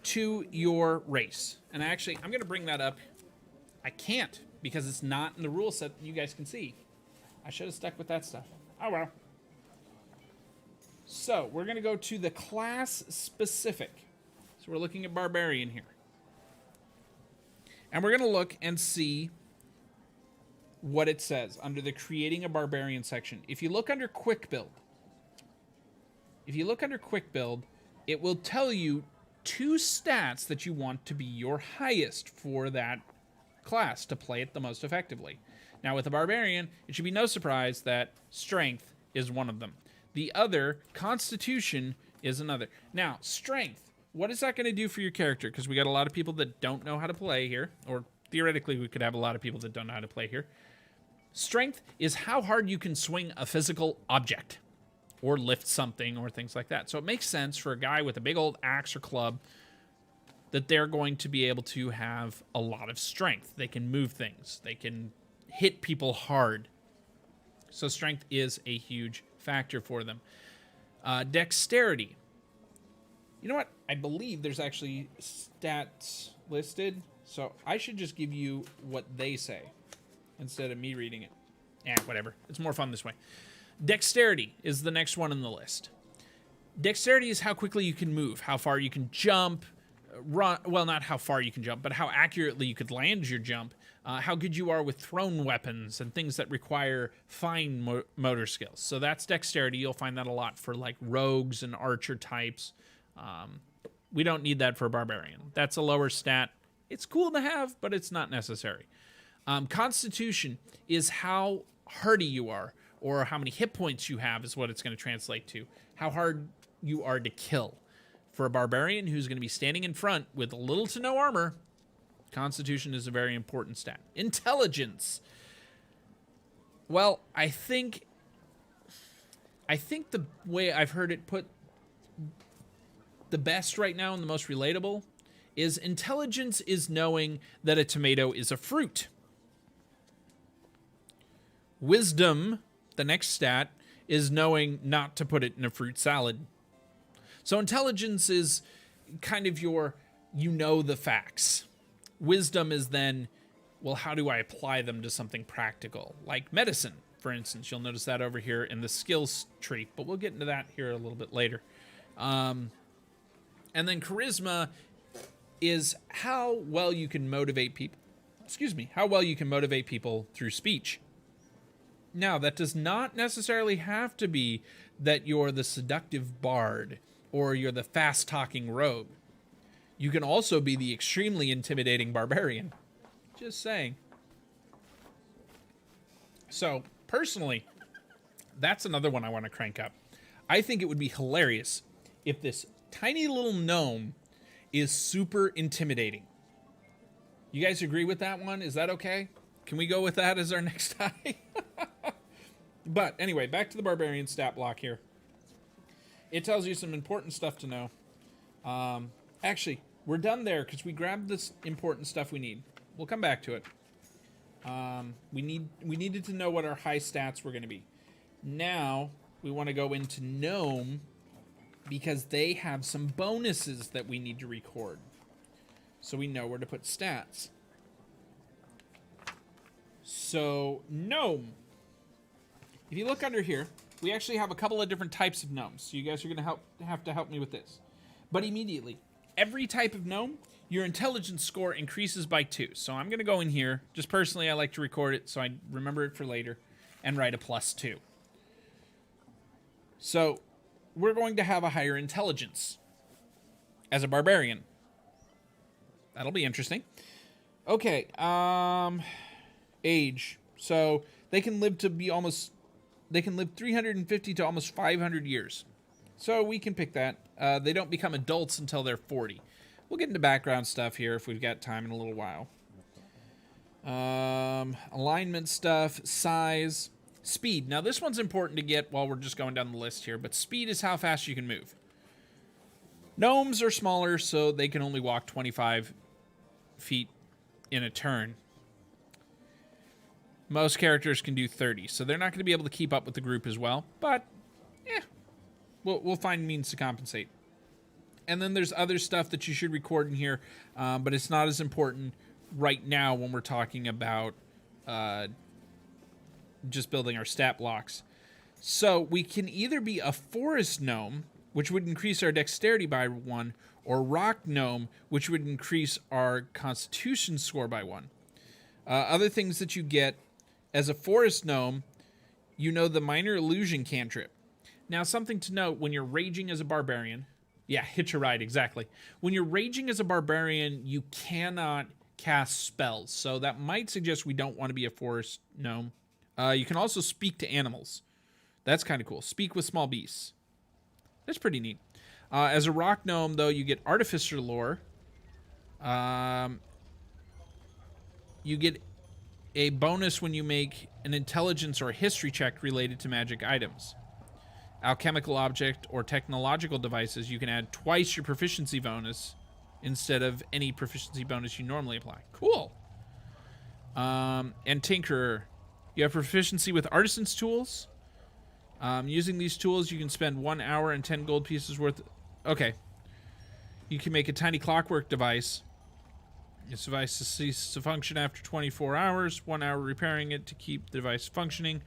to your race. And actually, I'm going to bring that up. I can't, because it's not in the rule set that you guys can see. I should have stuck with that stuff. Oh, well. So, we're going to go to the class specific. So, we're looking at Barbarian here. And we're going to look and see what it says under the Creating a Barbarian section. If you look under Quick Build, it will tell you 2 stats that you want to be your highest for that class to play it the most effectively. Now, with a Barbarian, it should be no surprise that Strength is one of them. The other, Constitution, is another. Now, Strength, what is that going to do for your character? Because we got a lot of people that don't know how to play here, or theoretically we could have a lot of people that don't know how to play here. Strength is how hard you can swing a physical object, or lift something, or things like that. So it makes sense for a guy with a big old axe or club that they're going to be able to have a lot of strength. They can move things. They can hit people hard. So strength is a huge factor for them. Dexterity. You know what? I believe there's actually stats listed, so I should just give you what they say instead of me reading it. Whatever. It's more fun this way. Dexterity is the next one on the list. Dexterity is how quickly you can move, how far you can jump, run. Well, not how far you can jump, but how accurately you could land your jump, how good you are with thrown weapons and things that require fine motor skills. So that's dexterity. You'll find that a lot for like rogues and archer types. We don't need that for a barbarian. That's a lower stat. It's cool to have, but it's not necessary. Constitution is how hardy you are, or how many hit points you have is what it's going to translate to. How hard you are to kill. For a barbarian who's going to be standing in front with little to no armor, Constitution is a very important stat. Intelligence. Well, I think the way I've heard it put the best right now and the most relatable is intelligence is knowing that a tomato is a fruit. Wisdom, the next stat, is knowing not to put it in a fruit salad. So intelligence is kind of your, you know the facts. Wisdom is then, well, how do I apply them to something practical? Like medicine, for instance. You'll notice that over here in the skills tree, but we'll get into that here a little bit later. And then charisma is how well you can motivate people. How well you can motivate people through speech. Now, that does not necessarily have to be that you're the seductive bard or you're the fast-talking rogue. You can also be the extremely intimidating barbarian. Just saying. So, personally, that's another one I want to crank up. I think it would be hilarious if this tiny little gnome is super intimidating. You guys agree with that one? Is that okay? Can we go with that as our next high? But anyway, back to the Barbarian stat block here. It tells you some important stuff to know. Actually, we're done there because we grabbed this important stuff we need. We'll come back to it. We needed to know what our high stats were going to be. Now we want to go into Gnome because they have some bonuses that we need to record. So we know where to put stats. So, Gnome. If you look under here, we actually have a couple of different types of gnomes. So you guys are going to have to help me with this. But immediately, every type of gnome, your intelligence score increases by 2. So I'm going to go in here. Just personally, I like to record it so I remember it for later and write a +2. So we're going to have a higher intelligence as a barbarian. That'll be interesting. Okay, age. So they can live 350 to almost 500 years. So we can pick that. They don't become adults until they're 40. We'll get into background stuff here if we've got time in a little while. Alignment stuff, size, speed. Now this one's important to get while we're just going down the list here, but speed is how fast you can move. Gnomes are smaller, so they can only walk 25 feet in a turn. Most characters can do 30, so they're not going to be able to keep up with the group as well, but we'll find means to compensate. And then there's other stuff that you should record in here, but it's not as important right now when we're talking about just building our stat blocks. So we can either be a forest gnome, which would increase our dexterity by 1, or rock gnome, which would increase our constitution score by 1. Other things that you get as a forest gnome, you know the minor illusion cantrip. Now, something to note, when you're raging as a barbarian, yeah, hitch a ride, exactly. When you're raging as a barbarian, you cannot cast spells, so that might suggest we don't want to be a forest gnome. You can also speak to animals. That's kind of cool. Speak with small beasts. That's pretty neat. As a rock gnome, though, you get artificer lore. You get a bonus when you make an intelligence or history check related to magic items. Alchemical object or technological devices, you can add twice your proficiency bonus instead of any proficiency bonus you normally apply. Cool. And tinkerer, you have proficiency with artisan's tools. Using these tools, you can spend 1 hour and 10 gold pieces worth. Okay. You can make a tiny clockwork device. This device ceases to function after 24 hours, 1 hour repairing it to keep the device functioning.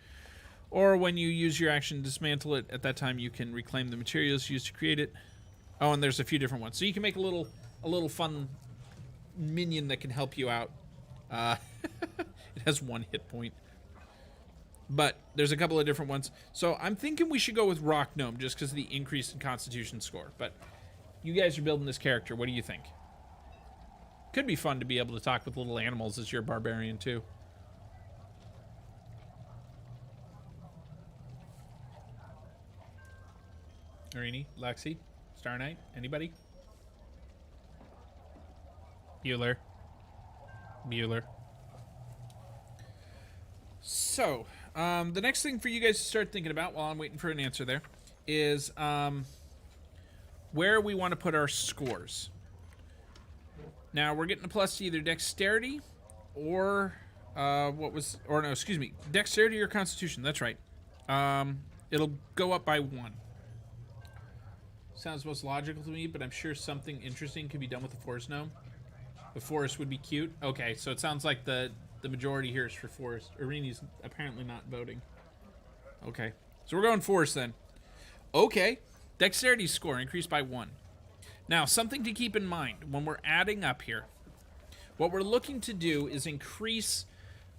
Or when you use your action to dismantle it, at that time you can reclaim the materials used to create it. Oh, and there's a few different ones. So you can make a little fun minion that can help you out. It has 1 hit point. But there's a couple of different ones. So I'm thinking we should go with Rock Gnome just because of the increase in Constitution score. But you guys are building this character. What do you think? Could be fun to be able to talk with little animals as your barbarian too. Irini, Lexi, Star Knight, anybody? Bueller. So, the next thing for you guys to start thinking about while I'm waiting for an answer there is where we want to put our scores. Now, we're getting a plus to either dexterity or dexterity or constitution. That's right. It'll go up by 1. Sounds most logical to me, but I'm sure something interesting could be done with the forest gnome. The forest would be cute. Okay, so it sounds like the majority here is for forest. Irini's apparently not voting. Okay, so we're going forest then. Okay, dexterity score increased by 1. Now, something to keep in mind when we're adding up here. What we're looking to do is increase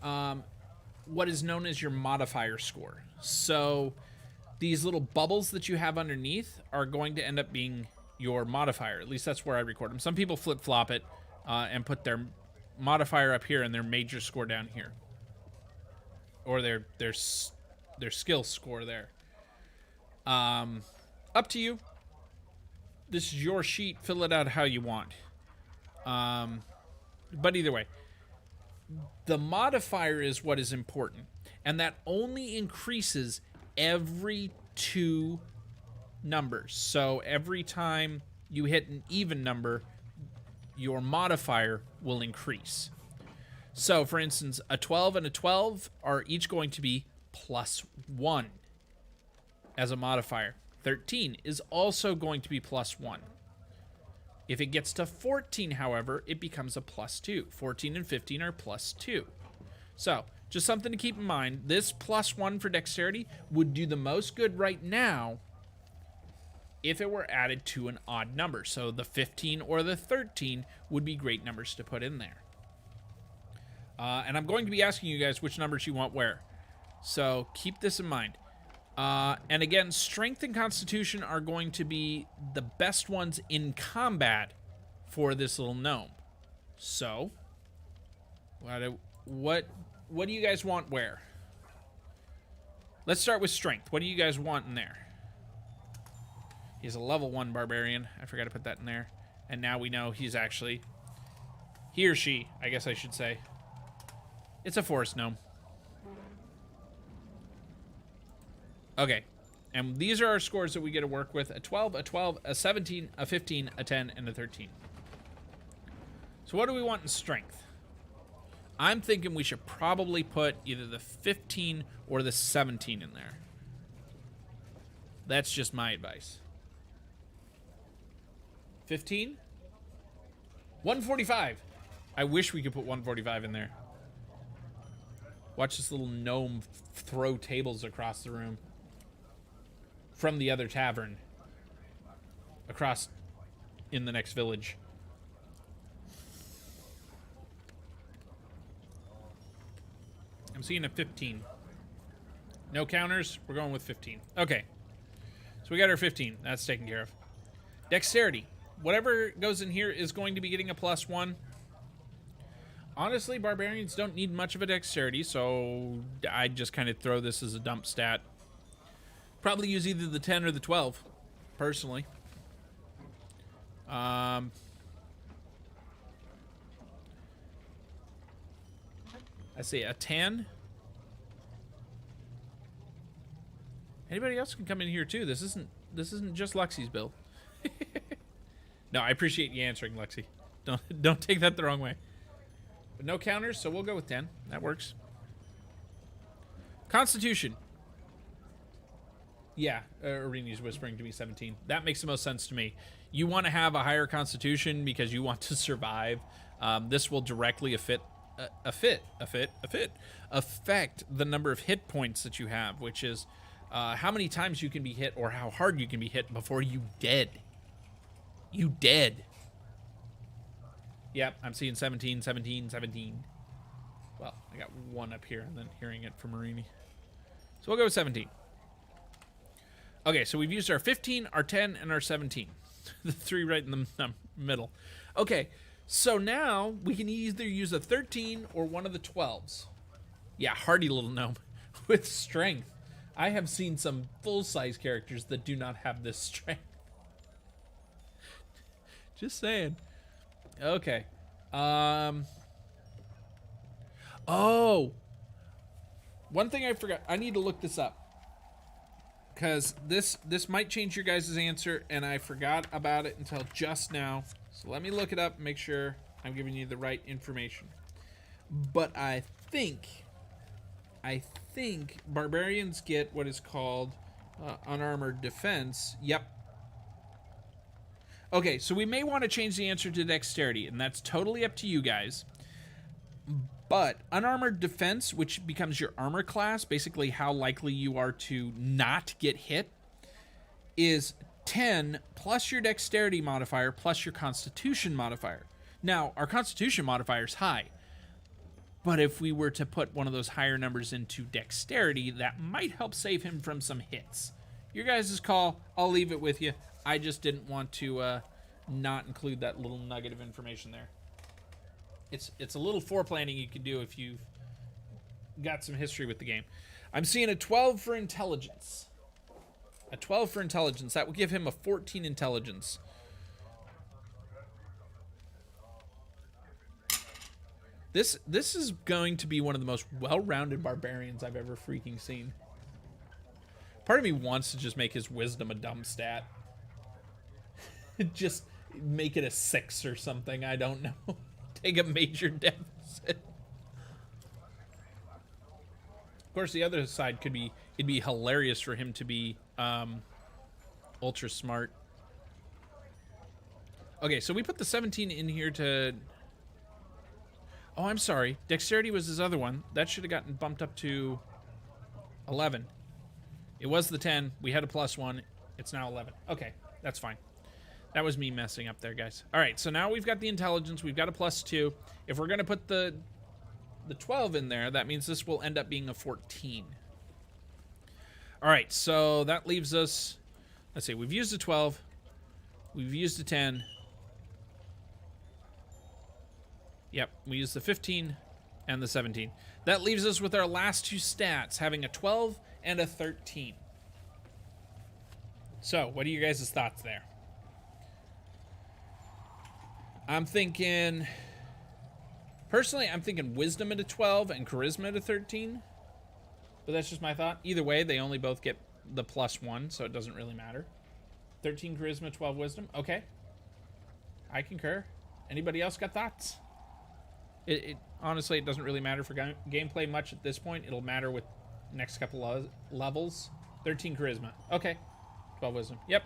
what is known as your modifier score. So these little bubbles that you have underneath are going to end up being your modifier. At least that's where I record them. Some people flip-flop it and put their modifier up here and their major score down here. Or their skill score there. Up to you. this is your sheet. Fill it out how you want. But either way, the modifier is what is important, and that only increases every 2 numbers. So every time you hit an even number, your modifier will increase. So, for instance, a 12 and a 12 are each going to be +1 as a modifier. 13 is also going to be +1. If it gets to 14, however, it becomes a +2. 14 and 15 are +2. So, just something to keep in mind. This +1 for dexterity would do the most good right now if it were added to an odd number. So the 15 or the 13 would be great numbers to put in there. And I'm going to be asking you guys which numbers you want where. So keep this in mind. And again, strength and constitution are going to be the best ones in combat for this little gnome. So, what do you guys want where? Let's start with strength. What do you guys want in there? He's a level 1 barbarian. I forgot to put that in there. And now we know he's actually... He or she, I guess I should say. It's a forest gnome. Okay. And these are our scores that we get to work with. A 12, a 12, a 17, a 15, a 10, and a 13. So what do we want in strength? I'm thinking we should probably put either the 15 or the 17 in there. That's just my advice. 15? 145. I wish we could put 145 in there. Watch this little gnome throw tables across the room. From the other tavern. Across in the next village. I'm seeing a 15. No counters. We're going with 15. Okay. So we got our 15. That's taken care of. Dexterity. Whatever goes in here is going to be getting a +1. Honestly, barbarians don't need much of a dexterity, so I just kind of throw this as a dump stat. Probably use either the 10 or the 12, personally. I see a 10. Anybody else can come in here too. This isn't just Lexi's bill. No, I appreciate you answering, Lexi. Don't take that the wrong way. But no counters, so we'll go with 10. That works. Constitution. Yeah, Irini's whispering to me 17. That makes the most sense to me. You want to have a higher constitution because you want to survive. This will directly affect the number of hit points that you have, which is how many times you can be hit or how hard you can be hit before you dead. You dead. Yep, I'm seeing 17, 17, 17. Well, I got one up here and then hearing it from Irini. So we'll go with 17. Okay, so we've used our 15, our 10, and our 17. The 3 right in the middle. Okay, so now we can either use a 13 or one of the 12s. Yeah, hardy little gnome with strength. I have seen some full-size characters that do not have this strength. Just saying. Okay. Oh. One thing I forgot. I need to look this up. Because this might change your guys' answer, and I forgot about it until just now. So let me look it up and make sure I'm giving you the right information. But I think barbarians get what is called unarmored defense. Yep. Okay, so we may want to change the answer to dexterity, and that's totally up to you guys. But unarmored defense, which becomes your armor class, basically how likely you are to not get hit, is 10 plus your dexterity modifier plus your constitution modifier. Now, our constitution modifier is high, but if we were to put one of those higher numbers into dexterity, that might help save him from some hits. Your guys' call. I'll leave it with you. I just didn't want to not include that little nugget of information there. It's a little foreplanning you can do if you've got some history with the game. I'm seeing a 12 for intelligence. A 12 for intelligence. That will give him a 14 intelligence. This is going to be one of the most well-rounded barbarians I've ever freaking seen. Part of me wants to just make his wisdom a dumb stat. Just make it a 6 or something. I don't know. Take a major deficit. Of course, the other side could be, it'd be hilarious for him to be ultra smart. Okay, so we put the 17 in here to... Oh, I'm sorry. Dexterity was his other one. That should have gotten bumped up to 11. It was the 10. We had a +1. It's now 11. Okay, that's fine. That was me messing up there, guys. All right, so now we've got the intelligence. We've got a +2. If we're going to put the 12 in there, that means this will end up being a 14. All right, so that leaves us... Let's see. We've used a 12. We've used a 10. Yep, we used the 15 and the 17. That leaves us with our last two stats, having a 12 and a 13. So, what are you guys' thoughts there? I'm thinking... Personally, I'm thinking wisdom at a 12 and charisma at a 13. But that's just my thought. Either way, they only both get the +1, so it doesn't really matter. 13 charisma, 12 wisdom. I concur. Anybody else got thoughts? Honestly, it doesn't really matter for gameplay much at this point. It'll matter with next couple of levels. 13 charisma. Okay. 12 wisdom. Yep.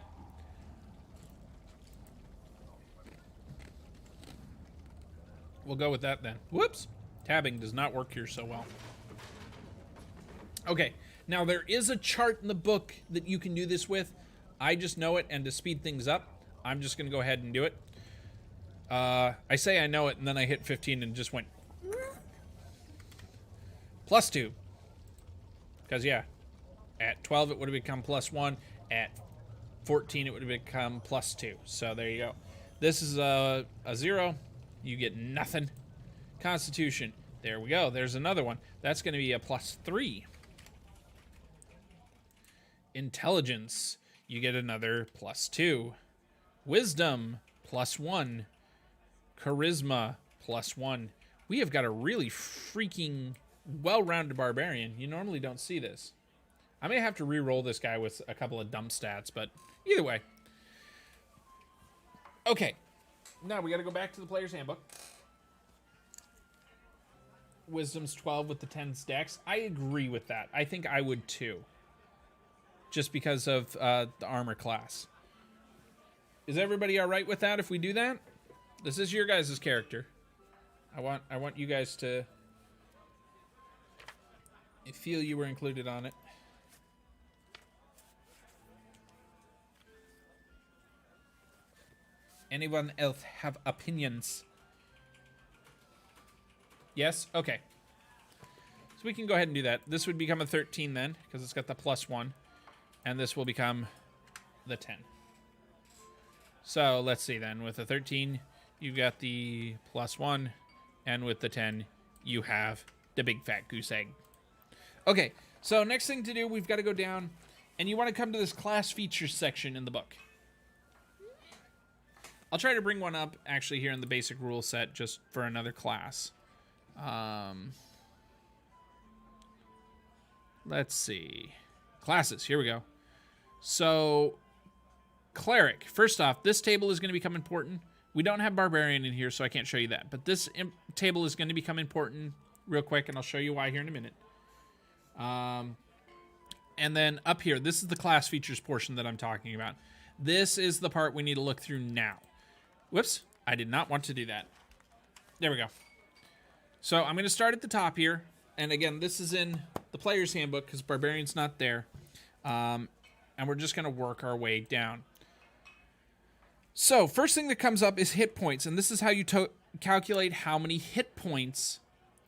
We'll go with that then. Whoops. Tabbing does not work here so well. Okay. Now, there is a chart in the book that you can do this with. I just know it, and to speed things up, I'm just going to go ahead and do it. I say I know it, and then I hit 15 and just went +2. Because, yeah, at 12 it would have become +1. At 14 it would have become +2. So there you go. This is a 0. You get nothing. Constitution. There we go. There's another one. That's going to be a +3. Intelligence. You get another +2. Wisdom. +1. Charisma, +1. We have got a really freaking well-rounded barbarian. You normally don't see this. I may have to re-roll this guy with a couple of dumb stats, but either way. Okay. Now we got to go back to the player's handbook. Wisdom's 12 with the 10 stacks. I agree with that. I think I would too. Just because of the armor class. Is everybody all right with that if we do that? This is your guys' character. I want you guys to feel you were included on it. Anyone else have opinions? Yes? Okay. So we can go ahead and do that. This would become a 13 then, because it's got the +1. And this will become the 10. So let's see then. With the 13, you've got the +1. And with the 10, you have the big fat goose egg. Okay, so next thing to do, we've got to go down. And you want to come to this class features section in the book. I'll try to bring one up, actually, here in the basic rule set, just for another class. Let's see. Classes, here we go. So, Cleric. First off, this table is going to become important. We don't have Barbarian in here, so I can't show you that. But this table is going to become important real quick, and I'll show you why here in a minute. And then up here, this is the class features portion that I'm talking about. This is the part we need to look through now. Whoops, I did not want to do that. There we go. So I'm going to start at the top here. And again, this is in the player's handbook because Barbarian's not there. And we're just going to work our way down. So first thing that comes up is hit points. And this is how you calculate how many hit points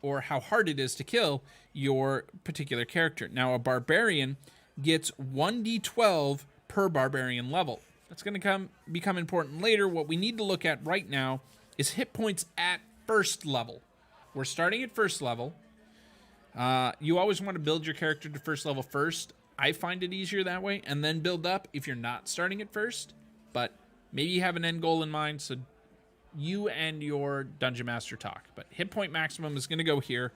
or how hard it is to kill your particular character. Now, a Barbarian gets 1d12 per Barbarian level. That's going to become important later. What we need to look at right now is hit points at first level. We're starting at first level. You always want to build your character to first level first. I find it easier that way, and then build up if you're not starting at first. But maybe you have an end goal in mind, so you and your Dungeon Master talk. But hit point maximum is going to go here.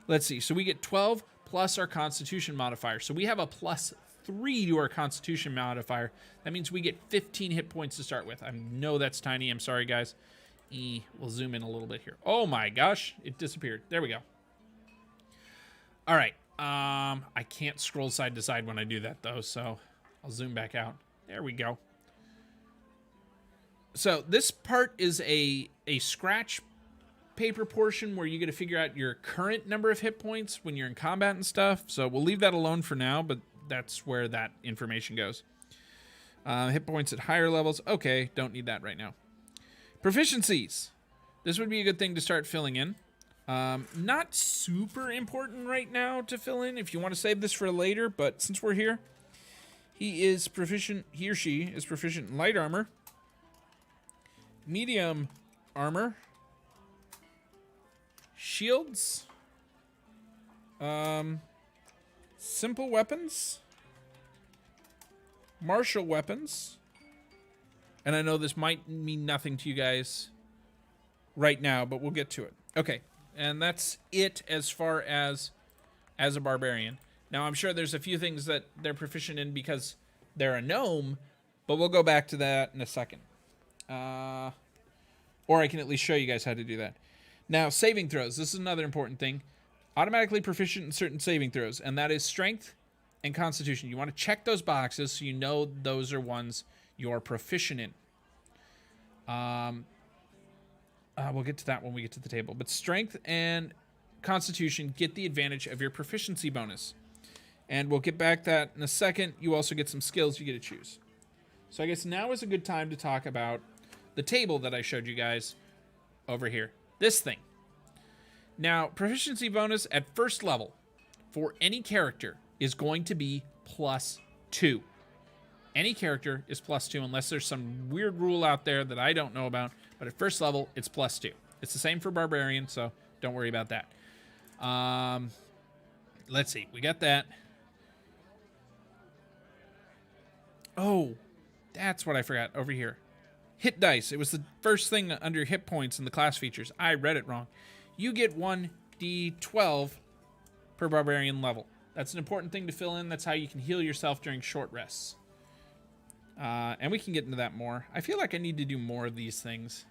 Let's see. So we get 12 plus our Constitution modifier. So we have a +3 to our Constitution modifier. That means we get 15 hit points to start with. I know that's tiny. I'm sorry, guys. We'll zoom in a little bit here. Oh my gosh, it disappeared. There we go. All right. I can't scroll side to side when I do that, though, so I'll zoom back out. There we go. So this part is a scratch paper portion where you get to figure out your current number of hit points when you're in combat and stuff. So we'll leave that alone for now, but that's where that information goes. Hit points at higher levels. Okay, don't need that right now. Proficiencies. This would be a good thing to start filling in. Not super important right now to fill in if you want to save this for later, but since we're here, he or she is proficient in light armor, medium armor, shields, simple weapons, martial weapons, and I know this might mean nothing to you guys right now, but we'll get to it. Okay, and that's it as far as a barbarian. Now, I'm sure there's a few things that they're proficient in because they're a gnome, but we'll go back to that in a second. Or I can at least show you guys how to do that. Now, saving throws. This is another important thing. Automatically proficient in certain saving throws, and that is strength and constitution. You want to check those boxes so you know those are ones you're proficient in. We'll get to that when we get to the table. But strength and constitution get the advantage of your proficiency bonus. And we'll get back to that in a second. You also get some skills you get to choose. So I guess now is a good time to talk about the table that I showed you guys over here. This thing. Now, proficiency bonus at first level for any character is going to be +2. Any character is +2 unless there's some weird rule out there that I don't know about. But at first level, it's +2. It's the same for barbarian, so don't worry about that. Let's see. We got that. Oh, that's what I forgot over here. Hit dice. It was the first thing under hit points in the class features. I read it wrong. You get 1d12 per barbarian level. That's an important thing to fill in. That's how you can heal yourself during short rests. And we can get into that more. I feel like I need to do more of these things.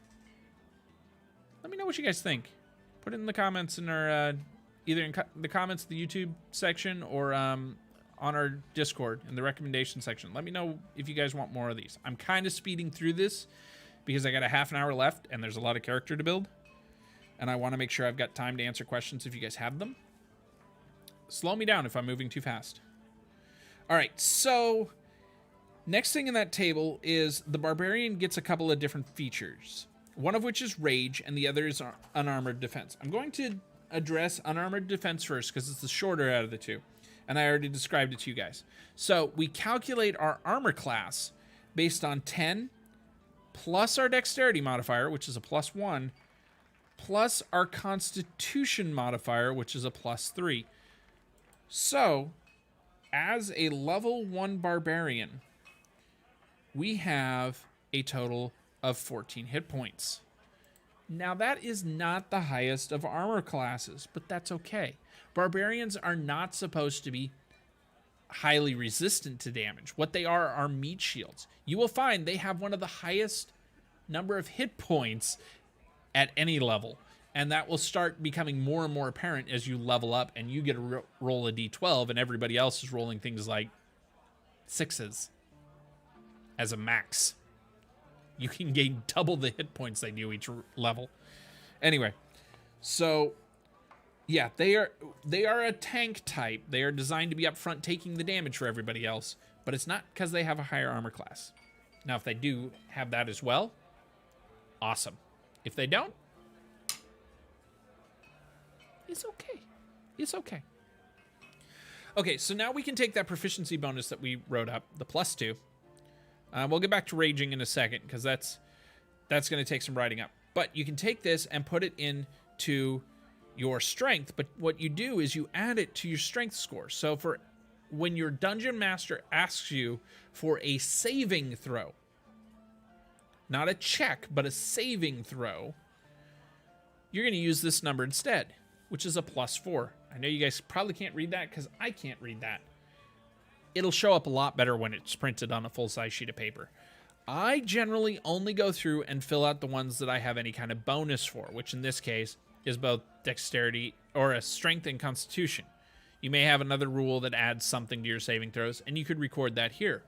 Let me know what you guys think. Put it in the comments in our, either in the comments of the YouTube section or on our Discord in the recommendation section. Let me know if you guys want more of these. I'm kind of speeding through this because I got a half an hour left and there's a lot of character to build. And I want to make sure I've got time to answer questions if you guys have them. Slow me down if I'm moving too fast. All right, so next thing in that table is the barbarian gets a couple of different features. One of which is rage and the other is unarmored defense. I'm going to address unarmored defense first because it's the shorter out of the two. And I already described it to you guys. So we calculate our armor class based on 10 plus our dexterity modifier, which is a +1, plus our constitution modifier, which is a +3. So, as a level 1 barbarian, we have a total of 14 hit points. Now, that is not the highest of armor classes, but that's okay. Barbarians are not supposed to be highly resistant to damage. What they are meat shields. You will find they have one of the highest number of hit points at any level. And that will start becoming more and more apparent as you level up and you get to roll a d12 and everybody else is rolling things like 6s as a max. You can gain double the hit points they do each level. Anyway, so yeah, they are a tank type. They are designed to be up front taking the damage for everybody else, but it's not because they have a higher armor class. Now, if they do have that as well, awesome. If they don't, it's okay. It's okay. Okay, so now we can take that proficiency bonus that we wrote up, the +2. We'll get back to raging in a second because that's going to take some writing up. But you can take this and put it into your strength. But what you do is you add it to your strength score. So for when your dungeon master asks you for a saving throw, not a check, but a saving throw, you're going to use this number instead, which is a +4. I know you guys probably can't read that because I can't read that. It'll show up a lot better when it's printed on a full-size sheet of paper. I generally only go through and fill out the ones that I have any kind of bonus for, which in this case is both dexterity or a strength and constitution. You may have another rule that adds something to your saving throws, and you could record that here.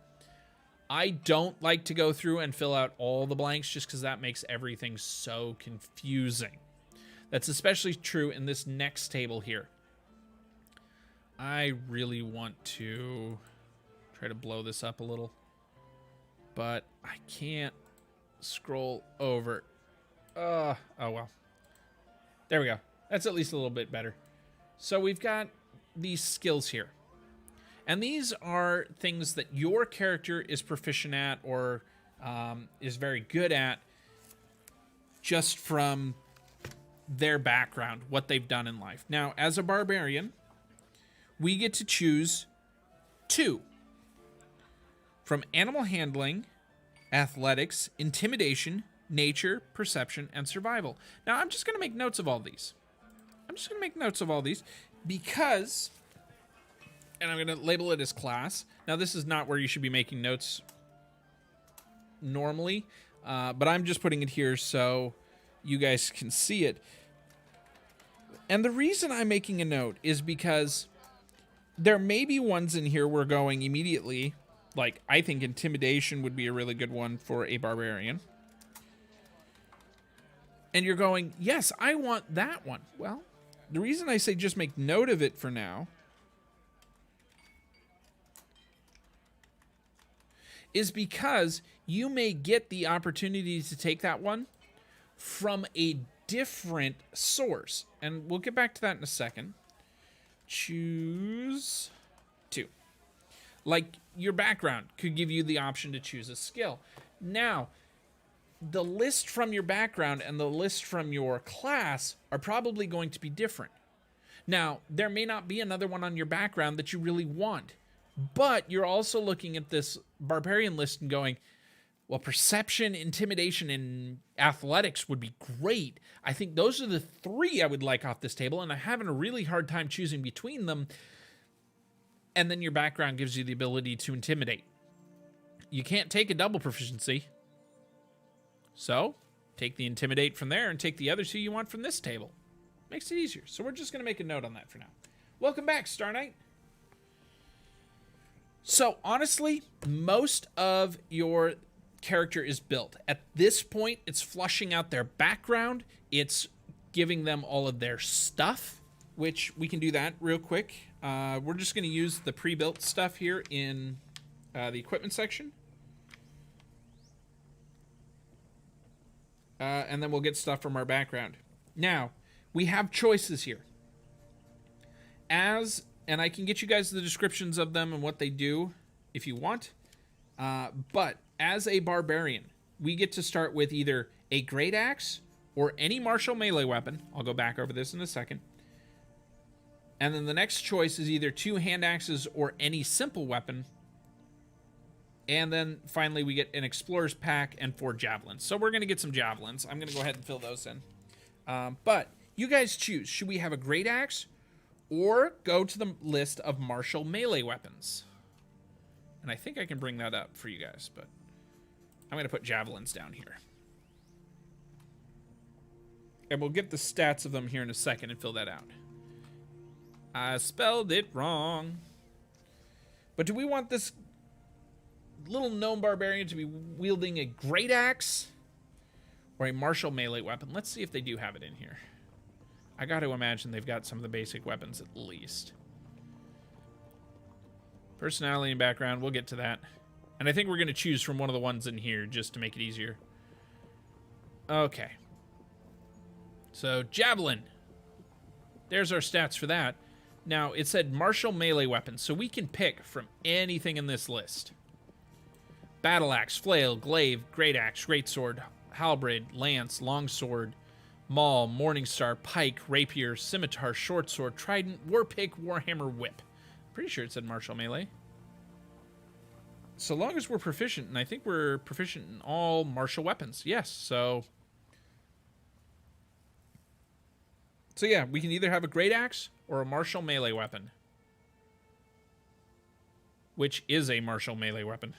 I don't like to go through and fill out all the blanks just because that makes everything so confusing. That's especially true in this next table here. I really want to try to blow this up a little, but I can't scroll over. Oh well. There we go. That's at least a little bit better. So we've got these skills here. And these are things that your character is proficient at or is very good at just from their background, what they've done in life. Now, as a barbarian, we get to choose 2 from animal handling, athletics, intimidation, nature, perception, and survival. Now, I'm just going to make notes of all these. Because, and I'm going to label it as class. Now, this is not where you should be making notes normally, but I'm just putting it here so you guys can see it. And the reason I'm making a note is because there may be ones in here we're going immediately, like I think intimidation would be a really good one for a barbarian. And you're going, yes, I want that one. Well, the reason I say just make note of it for now is because you may get the opportunity to take that one from a different source. And we'll get back to that in a second. Choose 2. Like your background could give you the option to choose a skill. Now, the list from your background and the list from your class are probably going to be different. Now, there may not be another one on your background that you really want, but you're also looking at this barbarian list and going, well, perception, intimidation, and athletics would be great. I think those are the 3 I would like off this table, and I'm having a really hard time choosing between them. And then your background gives you the ability to intimidate. You can't take a double proficiency. So, take the intimidate from there and take the other 2 you want from this table. Makes it easier. So we're just going to make a note on that for now. Welcome back, Star Knight. So, honestly, most of your character is built. At this point, it's flushing out their background. It's giving them all of their stuff, which we can do that real quick. We're just going to use the pre-built stuff here in the equipment section. And then we'll get stuff from our background. Now, we have choices here. And I can get you guys the descriptions of them and what they do if you want. But as a barbarian, we get to start with either a great axe or any martial melee weapon. I'll go back over this in a second. And then the next choice is either 2 hand axes or any simple weapon. And then finally we get an explorer's pack and 4 javelins. So we're going to get some javelins. I'm going to go ahead and fill those in. But you guys choose. Should we have a great axe or go to the list of martial melee weapons? And I think I can bring that up for you guys, but I'm going to put javelins down here. And we'll get the stats of them here in a second and fill that out. I spelled it wrong. But do we want this little gnome barbarian to be wielding a great axe or a martial melee weapon? Let's see if they do have it in here. I got to imagine they've got some of the basic weapons at least. Personality and background, we'll get to that. And I think we're going to choose from one of the ones in here just to make it easier. Okay. So, javelin. There's our stats for that. Now, it said martial melee weapons, so we can pick from anything in this list. Battle axe, flail, glaive, great axe, great sword, halberd, lance, longsword, maul, morningstar, pike, rapier, scimitar, short sword, trident, war pick, warhammer, whip. Pretty sure it said martial melee. So long as we're proficient, and I think we're proficient in all martial weapons. Yes, so yeah, we can either have a great axe or a martial melee weapon. Which is a martial melee weapon.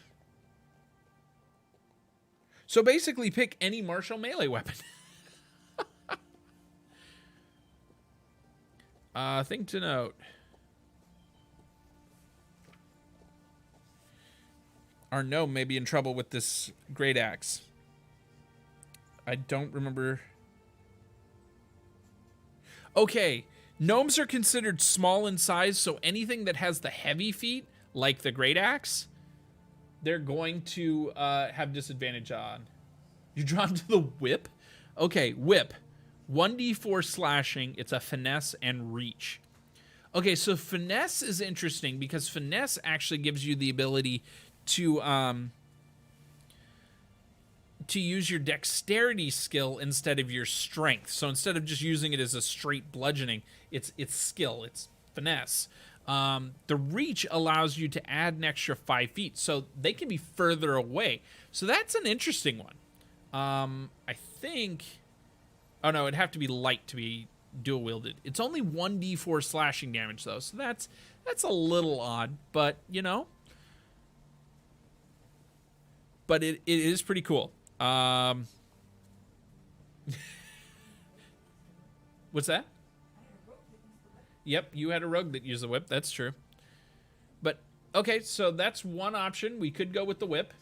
So basically pick any martial melee weapon. Thing to note. Our gnome may be in trouble with this great axe. I don't remember. Okay, gnomes are considered small in size, so anything that has the heavy feat, like the great axe, they're going to have disadvantage on. You're drawn to the whip? Okay, whip. 1d4 slashing, it's a finesse and reach. Okay, so finesse is interesting because finesse actually gives you the ability to use your dexterity skill instead of your strength. So instead of just using it as a straight bludgeoning, it's skill, it's finesse. The reach allows you to add an extra 5 feet, so they can be further away. So that's an interesting one. I think... Oh no, it'd have to be light to be dual wielded. It's only 1d4 slashing damage though, so that's a little odd, but you know. But it is pretty cool. What's that? Yep, you had a rogue that used the whip. That's true. But okay, so that's one option. We could go with the whip.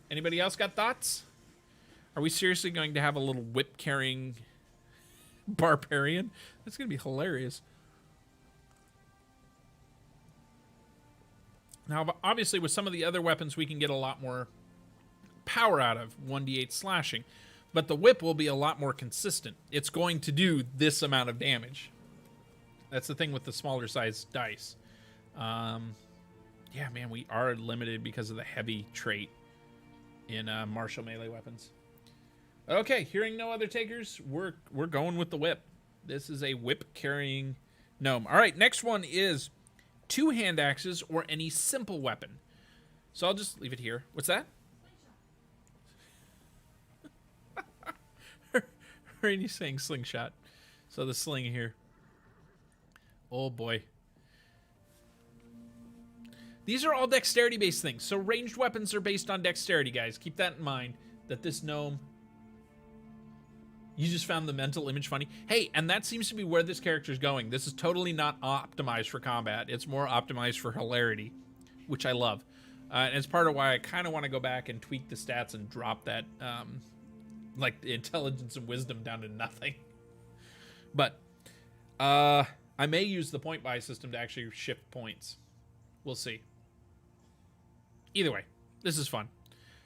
Anybody else got thoughts? Are we seriously going to have a little whip carrying barbarian? That's going to be hilarious. Now, obviously, with some of the other weapons, we can get a lot more power out of 1d8 slashing, but the whip will be a lot more consistent. It's going to do this amount of damage. That's the thing with the smaller size dice. Yeah, man, we are limited because of the heavy trait in martial melee weapons. Okay, hearing no other takers, we're going with the whip. This is a whip-carrying gnome. All right, next one is 2 hand axes or any simple weapon. So I'll just leave it here. What's that? Rainy's saying slingshot. So the sling here. Oh boy. These are all dexterity-based things. So ranged weapons are based on dexterity, guys. Keep that in mind, that this gnome... You just found the mental image funny. Hey, and that seems to be where this character's going. This is totally not optimized for combat. It's more optimized for hilarity, which I love. And it's part of why I kind of want to go back and tweak the stats and drop that, like, intelligence and wisdom down to nothing. But I may use the point buy system to actually shift points. We'll see. Either way, this is fun.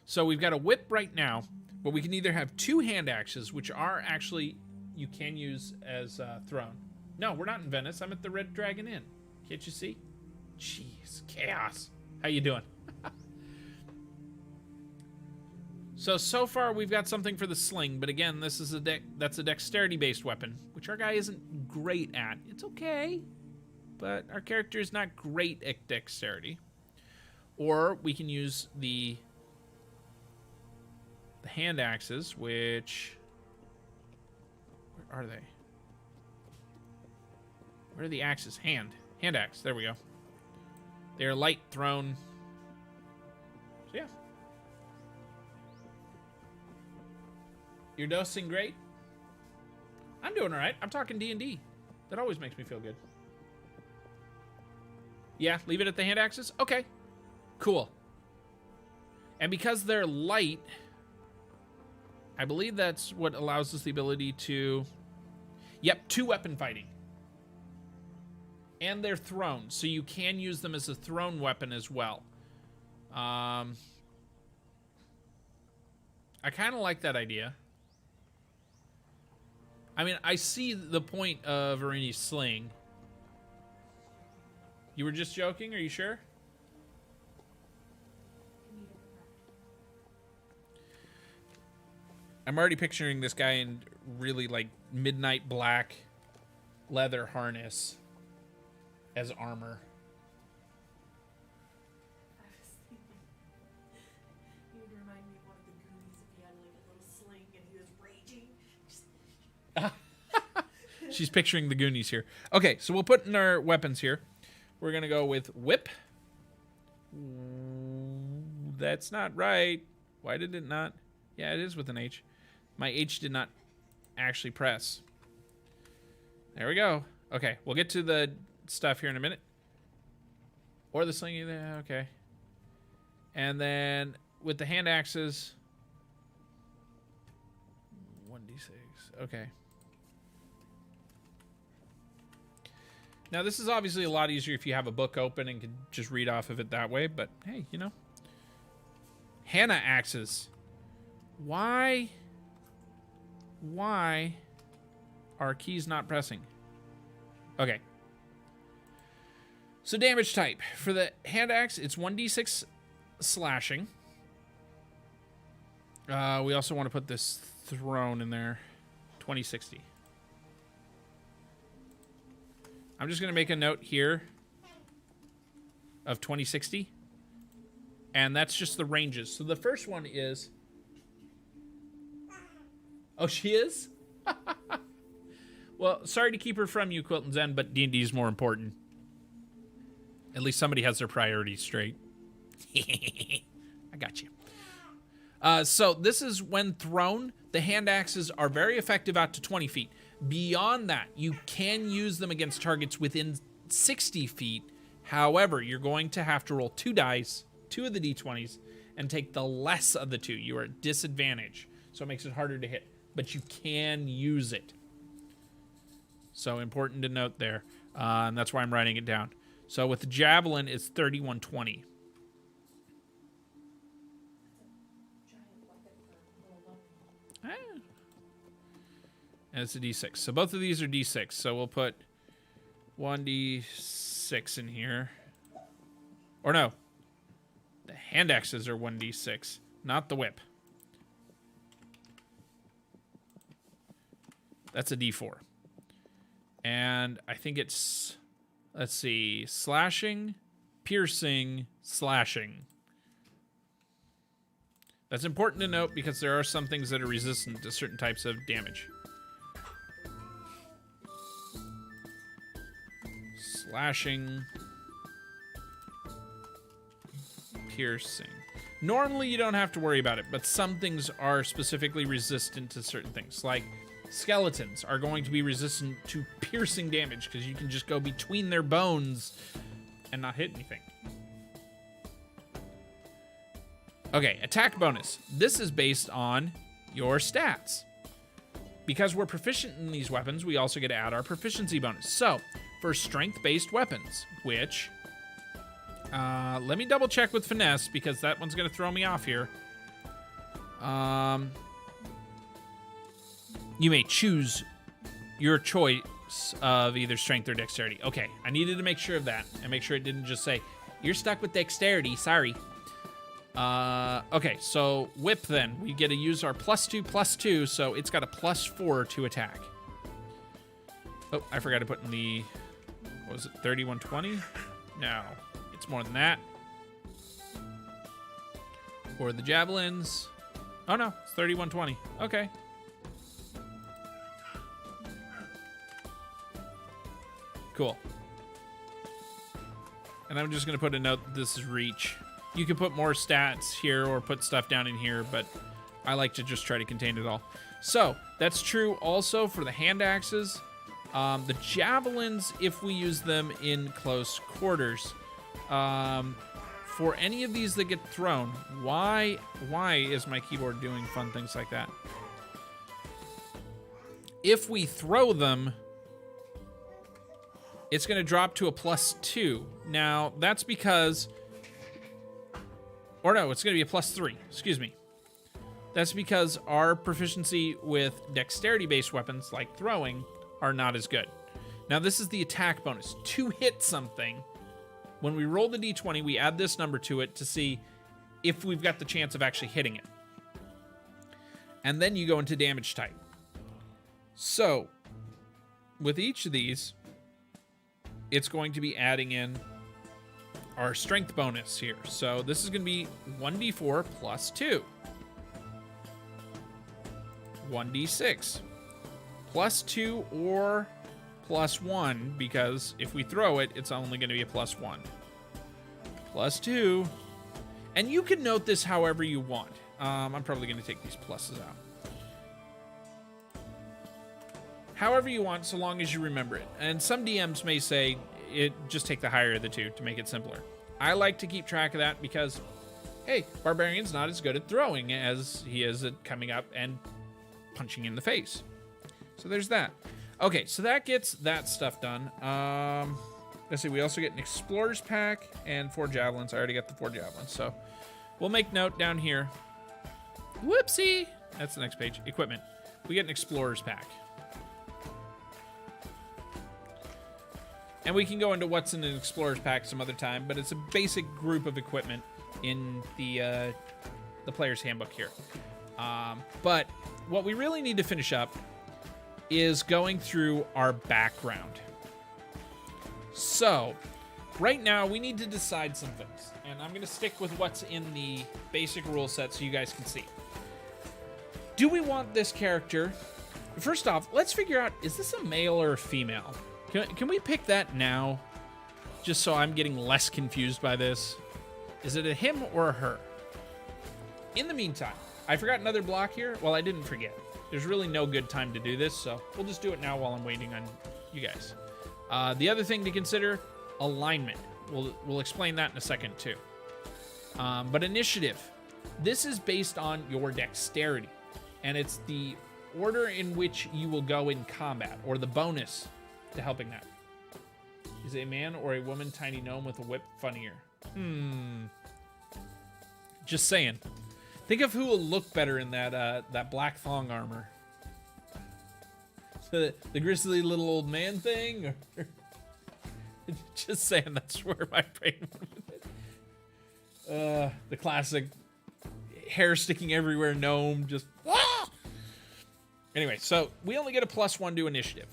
So we've got a whip right now, but we can either have 2 hand axes, which are actually, you can use as thrown. No, we're not in Venice. I'm at the Red Dragon Inn. Can't you see? Jeez, chaos. How you doing? So far we've got something for the sling, but again, this is that's a dexterity-based weapon, which our guy isn't great at. It's okay, but our character is not great at dexterity. Or we can use the hand axes, which... Where are they? Where are the axes? Hand axe. There we go. They are light thrown. So yeah. You're dosing great? I'm doing all right. I'm talking D&D. That always makes me feel good. Yeah, leave it at the hand axes? Okay. Cool. And because they're light... I believe that's what allows us the ability to... Yep, 2 weapon fighting. And they're thrown, so you can use them as a thrown weapon as well. I kind of like that idea. I mean, I see the point of Irini's sling. You were just joking? Are you sure? I'm already picturing this guy in really, like, midnight black leather harness as armor. She's picturing the Goonies here. Okay, so we'll put in our weapons here. We're going to go with whip. That's not right. Why did it not? Yeah, it is with an H. My H did not actually press. There we go. Okay, we'll get to the stuff here in a minute. Or the slingy there. Okay. And then with the hand axes, 1d6. Okay. Now, this is obviously a lot easier if you have a book open and can just read off of it that way, but hey, you know. Hannah axes. Why are keys not pressing? Okay. So damage type. For the hand axe, it's 1d6 slashing. We also want to put this throne in there. 2060. I'm just going to make a note here of 2060. And that's just the ranges. So the first one is... Oh, she is? Well, sorry to keep her from you, Quilton Zen, but D&D is more important. At least somebody has their priorities straight. I got you. So this is when thrown. The hand axes are very effective out to 20 feet. Beyond that, you can use them against targets within 60 feet. However, you're going to have to roll 2 dice, 2 of the d20s, and take the less of the 2. You are at disadvantage, so it makes it harder to hit. But you can use it. So important to note there. And that's why I'm writing it down. So with the javelin, it's 3120. And it's a d6. So both of these are d6. So we'll put 1d6 in here. Or no. The hand axes are 1d6, not the whip. That's a d4. And I think it's, let's see, slashing, piercing, slashing. That's important to note because there are some things that are resistant to certain types of damage. Slashing, piercing. Normally you don't have to worry about it, but some things are specifically resistant to certain things. Like skeletons are going to be resistant to piercing damage because you can just go between their bones and not hit anything. Okay, attack bonus. This is based on your stats. Because we're proficient in these weapons, we also get to add our proficiency bonus. So, for strength-based weapons, which... let me double check with finesse, because that one's going to throw me off here. You may choose your choice of either strength or dexterity. Okay, I needed to make sure of that, and make sure it didn't just say, you're stuck with dexterity, sorry. Okay, so whip then. We get to use our +2/+2, so it's got a +4 to attack. Oh, I forgot to put in the, what was it, 3120? No, it's more than that. For the javelins, oh no, it's 3120. Okay. Cool. And I'm just gonna put a note that this is reach. You can put more stats here or put stuff down in here, but I like to just try to contain it all. So, that's true also for the hand axes. The javelins, if we use them in close quarters. For any of these that get thrown, why is my keyboard doing fun things like that? If we throw them, it's going to drop to a +2. Now, that's because... Or no, it's going to be a +3. Excuse me. That's because our proficiency with dexterity-based weapons, like throwing, are not as good. Now, this is the attack bonus. To hit something, when we roll the d20, we add this number to it to see if we've got the chance of actually hitting it. And then you go into damage type. So, with each of these, it's going to be adding in our strength bonus here. So this is going to be 1d4 +2. 1d6 +2 or +1, because if we throw it, it's only going to be a +1. +2. And you can note this however you want. I'm probably going to take these pluses out. However you want, so long as you remember it. And some DMs may say, just take the higher of the two to make it simpler. I like to keep track of that because, hey, Barbarian's not as good at throwing as he is at coming up and punching in the face. So there's that. Okay, so that gets that stuff done. Let's see, we also get an Explorer's Pack and 4 Javelins. I already got the 4 Javelins, so we'll make note down here. Whoopsie! That's the next page. Equipment. We get an Explorer's Pack. And we can go into what's in an Explorer's Pack some other time, but it's a basic group of equipment in the player's handbook here. But what we really need to finish up is going through our background. So, right now, we need to decide some things. And I'm going to stick with what's in the basic rule set so you guys can see. Do we want this character? First off, let's figure out, is this a male or a female? Can we pick that now? Just so I'm getting less confused by this. Is it a him or a her? In the meantime, I forgot another block here. Well, I didn't forget. There's really no good time to do this, so we'll just do it now while I'm waiting on you guys. The other thing to consider, alignment. We'll explain that in a second, too. But initiative. This is based on your dexterity, and it's the order in which you will go in combat, or the bonus to helping that. Is a man or a woman tiny gnome with a whip funnier? Just saying. Think of who will look better in that black thong armor. The grizzly little old man thing? Or just saying, that's where my brain went with it. The classic hair sticking everywhere gnome, just... Anyway, so we only get a +1 to initiative.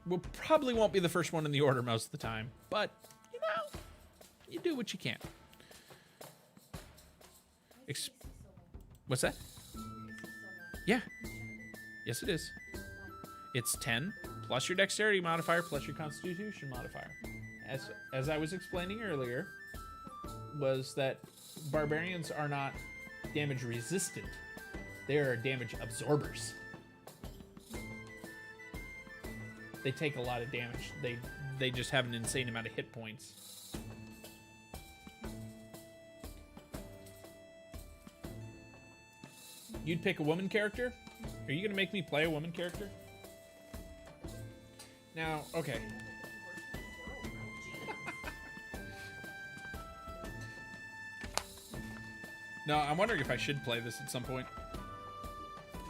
We probably won't be the first one in the order most of the time, but, you know, you do what you can. What's that? Yeah. Yes, it is. It's 10 plus your dexterity modifier plus your constitution modifier. As I was explaining earlier, was that barbarians are not damage resistant. They are damage absorbers. They take a lot of damage. They just have an insane amount of hit points. You'd pick a woman character? Are you gonna make me play a woman character? Now, okay. No, I'm wondering if I should play this at some point.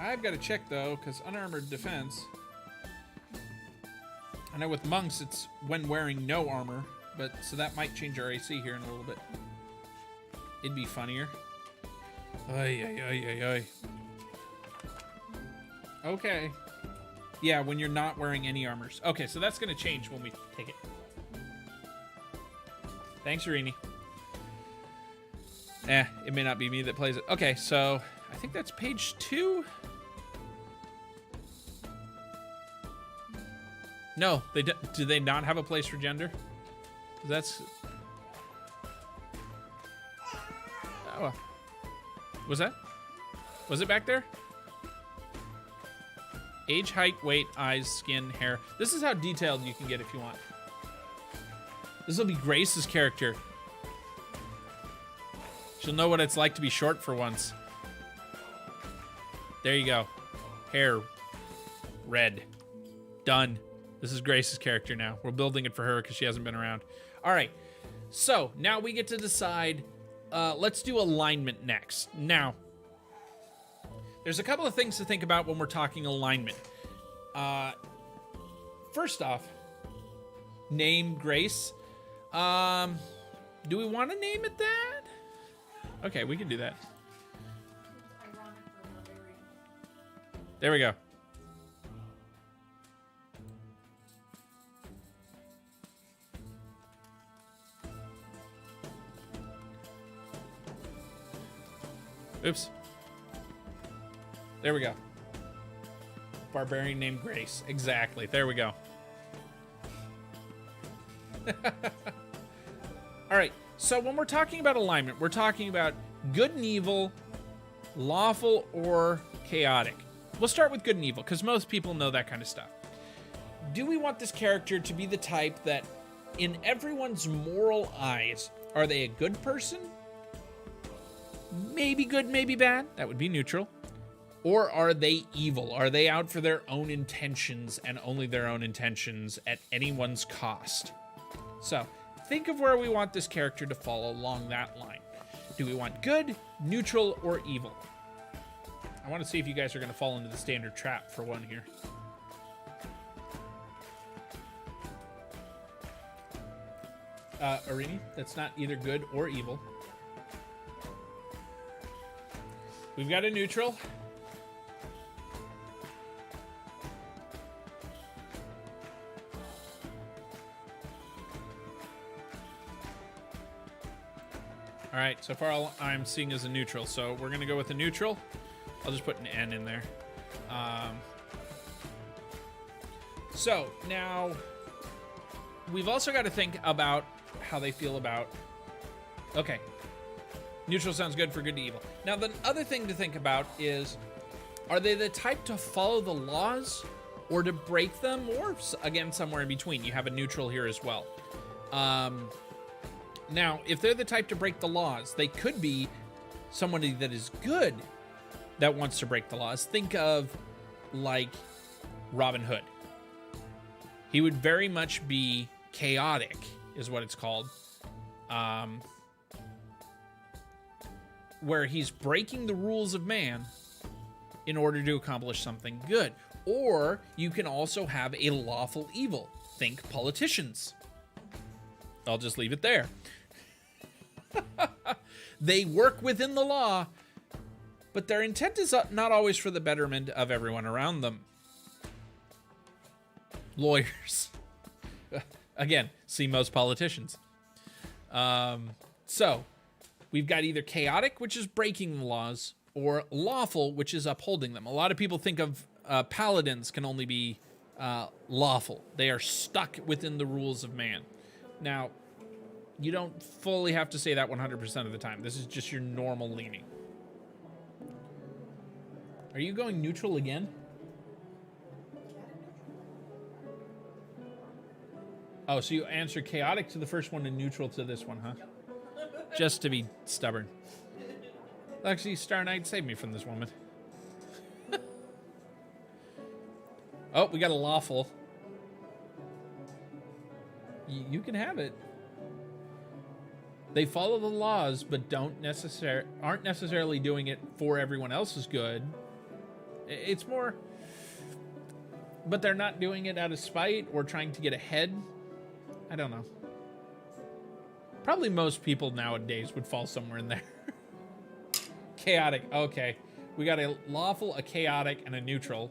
I've got to check though, because unarmored defense. I know with monks it's when wearing no armor, but so that might change our AC here in a little bit. It'd be funnier. Ay, ay, ay, ay, ay. Okay. Yeah, when you're not wearing any armors. Okay, so that's going to change when we take it. Thanks, Irini. It may not be me that plays it. Okay, so I think that's page 2. No, do they not have a place for gender? That's... Oh, was that? Was it back there? Age, height, weight, eyes, skin, hair. This is how detailed you can get if you want. This will be Grace's character. She'll know what it's like to be short for once. There you go. Hair. Red. Done. This is Grace's character now. We're building it for her because she hasn't been around. All right. So now we get to decide. Let's do alignment next. Now, there's a couple of things to think about when we're talking alignment. First off, name Grace. Do we want to name it that? Okay, we can do that. There we go. Oops. There we go. Barbarian named Grace. Exactly. There we go. All right, so when we're talking about alignment, we're talking about good and evil, lawful or chaotic. We'll start with good and evil, because most people know that kind of stuff. Do we want this character to be the type that, in everyone's moral eyes, are they a good person? Maybe good, maybe bad. That would be neutral. Or are they evil? Are they out for their own intentions and only their own intentions at anyone's cost? So, think of where we want this character to fall along that line. Do we want good, neutral, or evil? I want to see if you guys are going to fall into the standard trap for one here. Arini, that's not either good or evil. We've got a neutral. All right, so far all I'm seeing is a neutral, so we're gonna go with a neutral. I'll just put an N in there. So now we've also got to think about how they feel about, okay, neutral sounds good for good to evil. Now the other thing to think about is, are they the type to follow the laws or to break them, or again, somewhere in between? You have a neutral here as well. Now, if they're the type to break the laws, they could be somebody that is good that wants to break the laws. Think of, like, Robin Hood. He would very much be chaotic, is what it's called. Where he's breaking the rules of man in order to accomplish something good. Or you can also have a lawful evil. Think politicians. I'll just leave it there. They work within the law, but their intent is not always for the betterment of everyone around them. Lawyers. Again, see most politicians. So, we've got either chaotic, which is breaking the laws, or lawful, which is upholding them. A lot of people think of paladins can only be lawful. They are stuck within the rules of man. Now, you don't fully have to say that 100% of the time. This is just your normal leaning. Are you going neutral again? Oh, so you answer chaotic to the first one and neutral to this one, huh? Just to be stubborn. Actually, Star Knight, save me from this woman. Oh, we got a lawful. You can have it. They follow the laws, but aren't necessarily doing it for everyone else's good. It's more, but they're not doing it out of spite or trying to get ahead. I don't know. Probably most people nowadays would fall somewhere in there. Chaotic. Okay. We got a lawful, a chaotic, and a neutral.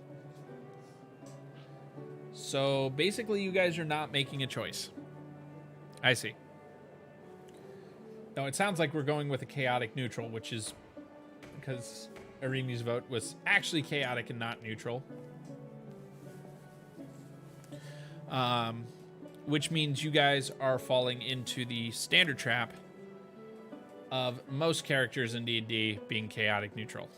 So basically you guys are not making a choice. I see. No, it sounds like we're going with a chaotic neutral, which is because Arini's vote was actually chaotic and not neutral. Which means you guys are falling into the standard trap of most characters in D&D being chaotic neutral.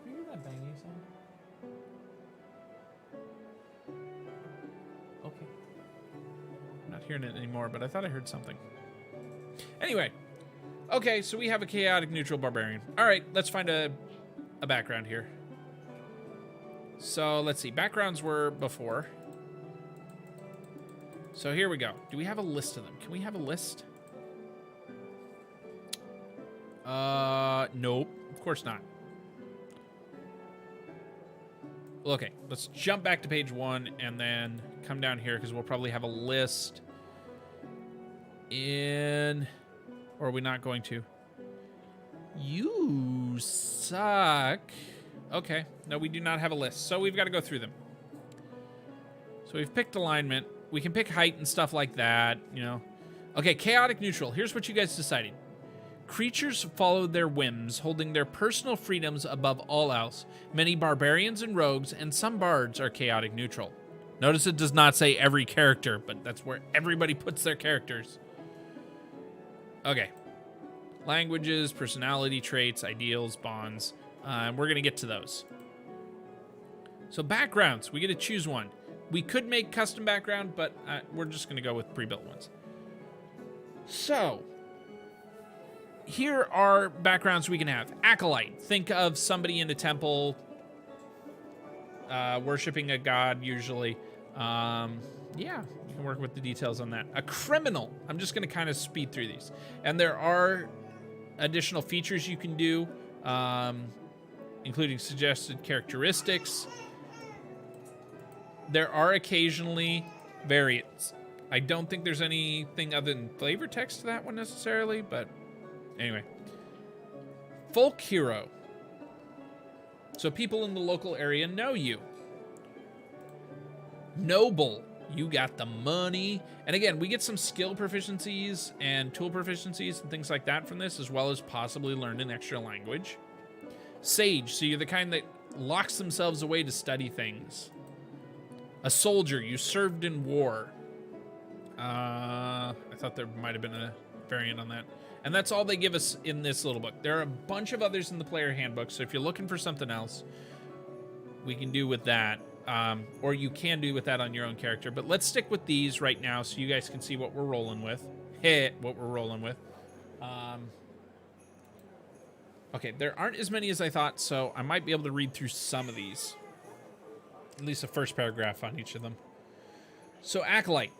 Can you hear that banging sound? Okay. I'm not hearing it anymore, but I thought I heard something. Anyway. Okay, so we have a chaotic neutral barbarian. All right, let's find a background here. So let's see. Backgrounds were before. So here we go. Do we have a list of them? Can we have a list? Nope. Of course not. Well, okay, let's jump back to page 1 and then come down here because we'll probably have a list in... Or are we not going to? You suck. Okay. No, we do not have a list. So we've got to go through them. So we've picked alignment. We can pick height and stuff like that, you know. Okay, chaotic neutral. Here's what you guys decided. Creatures follow their whims, holding their personal freedoms above all else. Many barbarians and rogues and some bards are chaotic neutral. Notice it does not say every character, but that's where everybody puts their characters. Okay. Languages, personality traits, ideals, bonds. We're going to get to those. So backgrounds, we get to choose one. We could make custom background, but we're just going to go with pre-built ones. So, here are backgrounds we can have. Acolyte. Think of somebody in a temple, worshiping a god, usually. Yeah, you can work with the details on that. A criminal. I'm just going to kind of speed through these. And there are additional features you can do, including suggested characteristics. There are occasionally variants. I don't think there's anything other than flavor text to that one necessarily, but anyway. Folk hero. So people in the local area know you. Noble. You got the money. And again, we get some skill proficiencies and tool proficiencies and things like that from this, as well as possibly learn an extra language. Sage. So you're the kind that locks themselves away to study things. A soldier. You served in war. I thought there might have been a variant on that. And that's all they give us in this little book. There are a bunch of others in the player handbook, so if you're looking for something else, we can do with that. Or you can do with that on your own character. But let's stick with these right now so you guys can see what we're rolling with. What we're rolling with. Okay, there aren't as many as I thought, so I might be able to read through some of these. At least the first paragraph on each of them. So, Acolyte.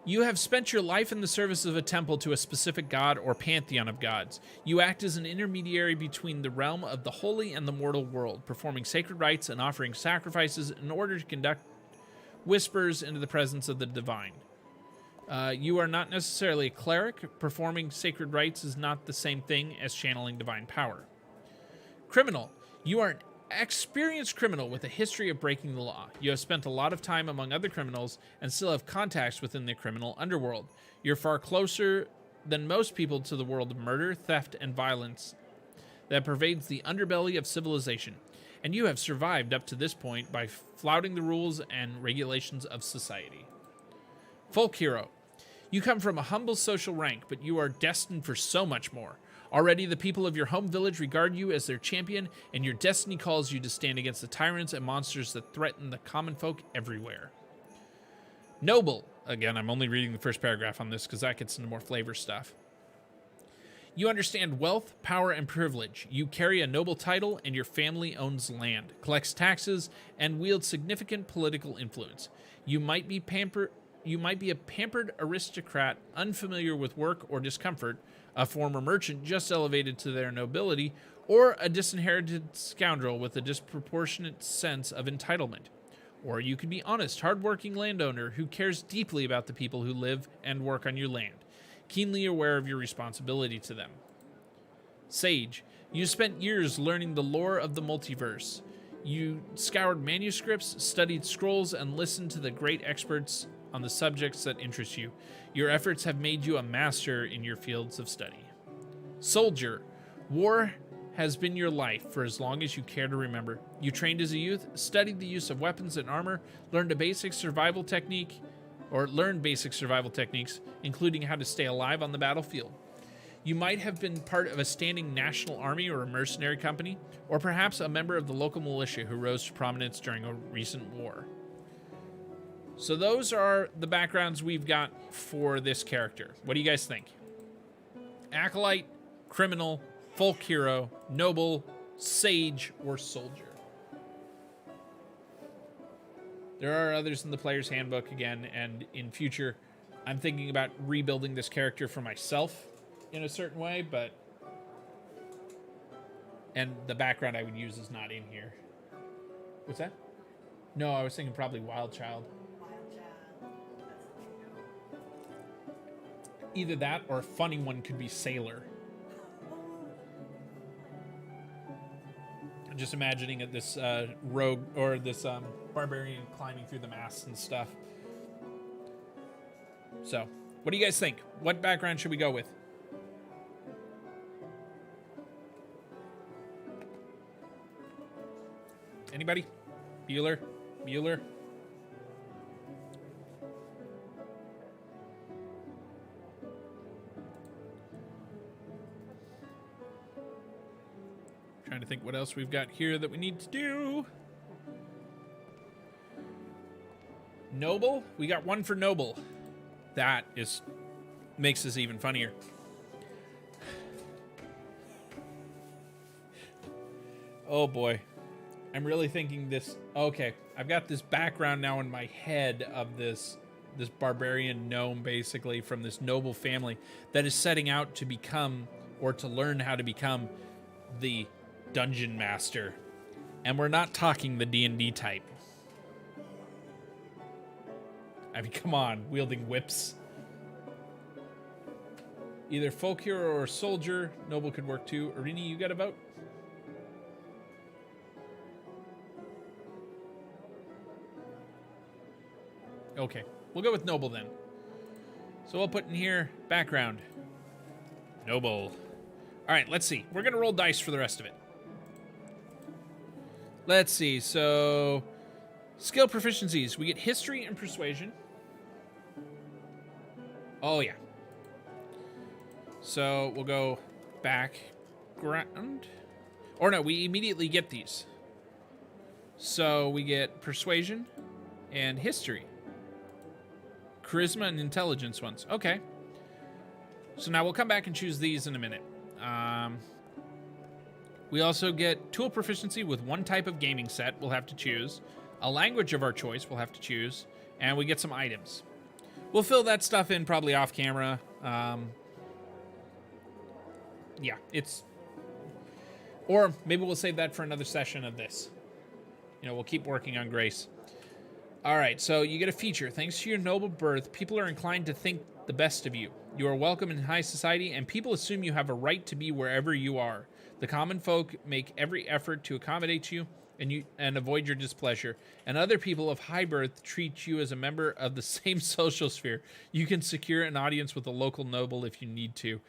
You have spent your life in the service of a temple to a specific god or pantheon of gods. You act as an intermediary between the realm of the holy and the mortal world, performing sacred rites and offering sacrifices in order to conduct whispers into the presence of the divine. You are not necessarily a cleric. Performing sacred rites is not the same thing as channeling divine power. Criminal. You are an experienced criminal with a history of breaking the law. You have spent a lot of time among other criminals and still have contacts within the criminal underworld. You're far closer than most people to the world of murder, theft, and violence that pervades the underbelly of civilization. And you have survived up to this point by flouting the rules and regulations of society. Folk hero. You come from a humble social rank, but you are destined for so much more. Already, the people of your home village regard you as their champion, and your destiny calls you to stand against the tyrants and monsters that threaten the common folk everywhere. Noble. Again, I'm only reading the first paragraph on this because that gets into more flavor stuff. You understand wealth, power, and privilege. You carry a noble title, and your family owns land, collects taxes, and wields significant political influence. You might be a pampered aristocrat unfamiliar with work or discomfort, a former merchant just elevated to their nobility, or a disinherited scoundrel with a disproportionate sense of entitlement. Or you could be honest, hardworking landowner who cares deeply about the people who live and work on your land, keenly aware of your responsibility to them. Sage. You spent years learning the lore of the multiverse. You scoured manuscripts, studied scrolls, and listened to the great experts on the subjects that interest you. Your efforts have made you a master in your fields of study. Soldier. War has been your life for as long as you care to remember. You trained as a youth, studied the use of weapons and armor, learned basic survival techniques, including how to stay alive on the battlefield. You might have been part of a standing national army or a mercenary company, or perhaps a member of the local militia who rose to prominence during a recent war. So those are the backgrounds we've got for this character. What do you guys think? Acolyte, criminal, folk hero, noble, sage, or soldier? There are others in the player's handbook again, and in future, I'm thinking about rebuilding this character for myself in a certain way, and the background I would use is not in here. What's that? No, I was thinking probably Wild Child. Either that or a funny one could be Sailor. I'm just imagining this rogue or this barbarian climbing through the masts and stuff. So, what do you guys think? What background should we go with? Anybody? Bueller? Trying to think what else we've got here that we need to do. Noble? We got one for noble. That makes this even funnier. Oh boy. I'm really thinking this. Okay, I've got this background now in my head of this barbarian gnome, basically, from this noble family that is setting out to become, or to learn how to become, the dungeon master. And we're not talking the D&D type. I mean, come on, wielding whips. Either folk hero or soldier. Noble could work too. Irini, you got a vote? Okay, we'll go with noble then. So we'll put in here, background. Noble. All right, let's see. We're going to roll dice for the rest of it. Let's see. So, skill proficiencies. We get history and persuasion. Oh, yeah. So, we'll go background. Or no, we immediately get these. So, we get persuasion and history. Charisma and intelligence ones. Okay. So now we'll come back and choose these in a minute. We also get tool proficiency with one type of gaming set we'll have to choose. A language of our choice we'll have to choose. And we get some items. We'll fill that stuff in probably off camera. Yeah, it's... Or maybe we'll save that for another session of this. You know, we'll keep working on Grace. All right, so you get a feature. Thanks to your noble birth, people are inclined to think the best of you. You are welcome in high society, and people assume you have a right to be wherever you are. The common folk make every effort to accommodate you and avoid your displeasure. And other people of high birth treat you as a member of the same social sphere. You can secure an audience with a local noble if you need to.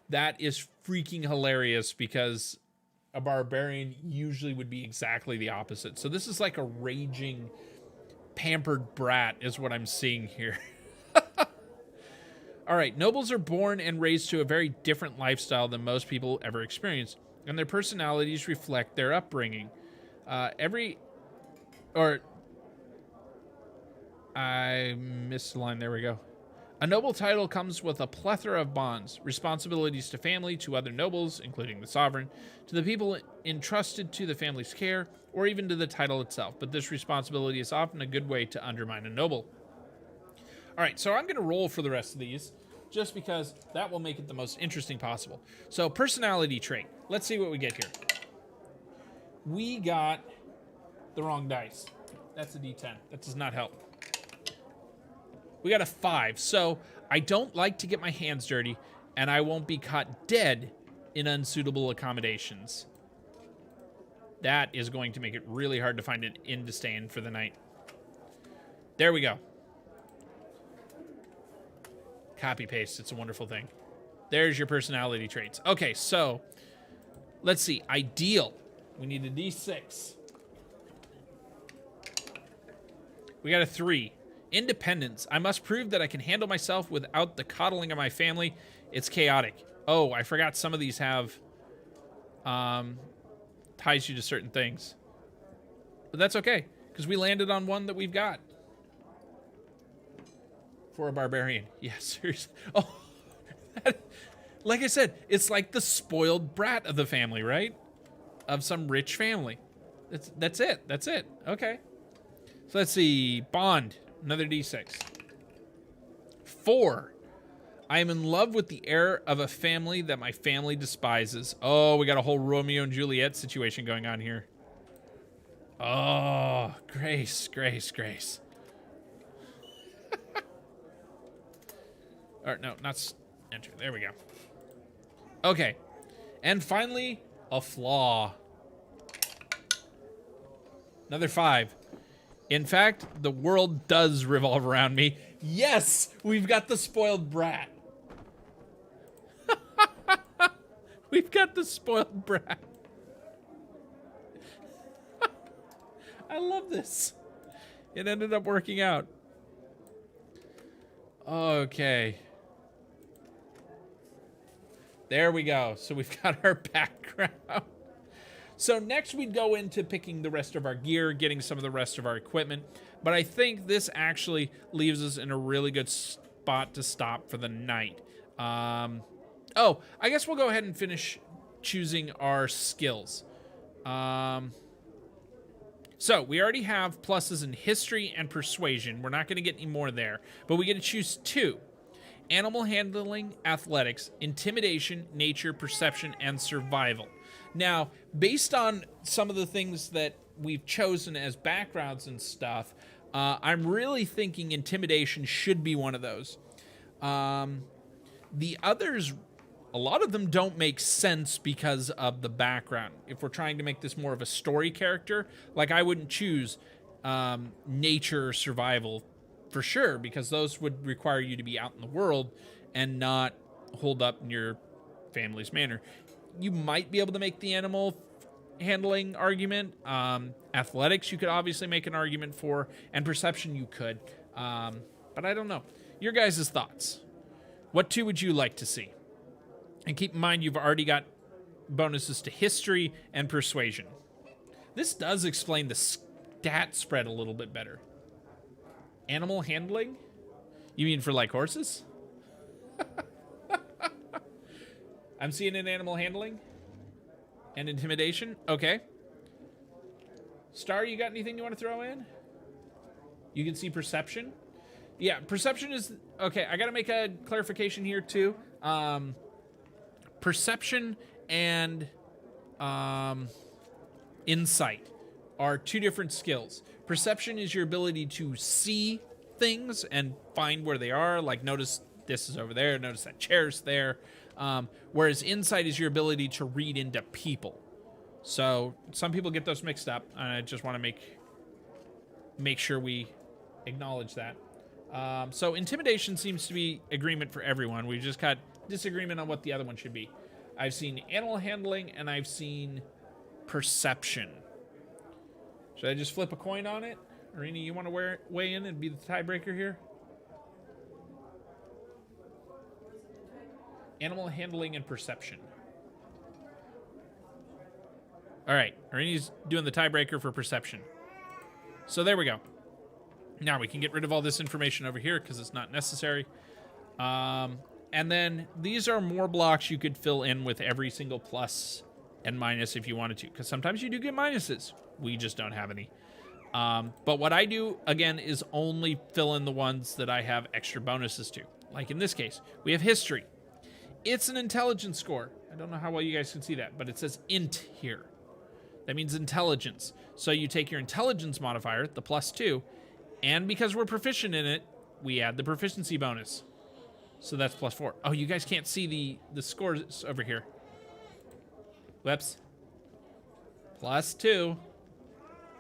That is freaking hilarious because a barbarian usually would be exactly the opposite. So this is like a raging, pampered brat is what I'm seeing here. All right, nobles are born and raised to a very different lifestyle than most people ever experience, and their personalities reflect their upbringing. I missed the line. There we go. A noble title comes with a plethora of bonds, responsibilities to family, to other nobles, including the sovereign, to the people entrusted to the family's care, or even to the title itself. But this responsibility is often a good way to undermine a noble. All right, so I'm going to roll for the rest of these, just because that will make it the most interesting possible. So, personality trait. Let's see what we get here. We got the wrong dice. That's a D10. That does not help. We got a 5, so I don't like to get my hands dirty, and I won't be caught dead in unsuitable accommodations. That is going to make it really hard to find an inn to stay in for the night. There we go. Copy paste. It's a wonderful thing. There's your personality traits. Okay, so let's see. Ideal. We need a D6. We got a 3. Independence. I must prove that I can handle myself without the coddling of my family. It's chaotic. Oh, I forgot some of these have ties you to certain things. But that's okay, because we landed on one that we've got. For a barbarian. Yes, seriously. Oh, like I said, it's like the spoiled brat of the family, right? Of some rich family. That's it. That's it. Okay. So let's see. Bond. Another D6. 4. I am in love with the heir of a family that my family despises. Oh, we got a whole Romeo and Juliet situation going on here. Oh, Grace, Grace, Grace. Or no, not enter. There we go. Okay. And finally, a flaw. Another 5. In fact, the world does revolve around me. Yes, we've got the spoiled brat. We've got the spoiled brat. I love this. It ended up working out. Okay. There we go. So we've got our background. So next we'd go into picking the rest of our gear, getting some of the rest of our equipment. But I think this actually leaves us in a really good spot to stop for the night. Oh, I guess we'll go ahead and finish choosing our skills. So we already have pluses in history and persuasion. We're not going to get any more there, but we get to choose 2. Animal handling, athletics, intimidation, nature, perception, and survival. Now, based on some of the things that we've chosen as backgrounds and stuff, I'm really thinking intimidation should be one of those. The others, a lot of them don't make sense because of the background. If we're trying to make this more of a story character, like I wouldn't choose nature or survival for sure, because those would require you to be out in the world and not hold up in your family's manor. You might be able to make the animal handling argument. Athletics, you could obviously make an argument for, and perception you could. But I don't know. Your guys' thoughts. What 2 would you like to see? And keep in mind, you've already got bonuses to history and persuasion. This does explain the stat spread a little bit better. Animal handling? You mean for like horses? I'm seeing an animal handling and intimidation. Okay. Star, you got anything you want to throw in? You can see perception. Yeah, perception is... Okay, I got to make a clarification here too. Perception and insight are 2 different skills. Perception is your ability to see things and find where they are, like notice this is over there, notice that chair's there. Whereas insight is your ability to read into people. So some people get those mixed up, and I just want to make sure we acknowledge that. So intimidation seems to be agreement for everyone. We've just got disagreement on what the other one should be. I've seen animal handling, and I've seen perception. Should I just flip a coin on it? Irina, you want to weigh in and be the tiebreaker here? Animal handling and perception. All right, Irina's doing the tiebreaker for perception. So there we go. Now we can get rid of all this information over here because it's not necessary. And then these are more blocks you could fill in with every single plus and minus if you wanted to, because sometimes you do get minuses. We just don't have any. But what I do, again, is only fill in the ones that I have extra bonuses to. Like in this case, we have history. It's an intelligence score. I don't know how well you guys can see that, but it says int here. That means intelligence. So you take your intelligence modifier, the +2, and because we're proficient in it, we add the proficiency bonus. So that's +4. Oh, you guys can't see the scores over here. Whoops. +2.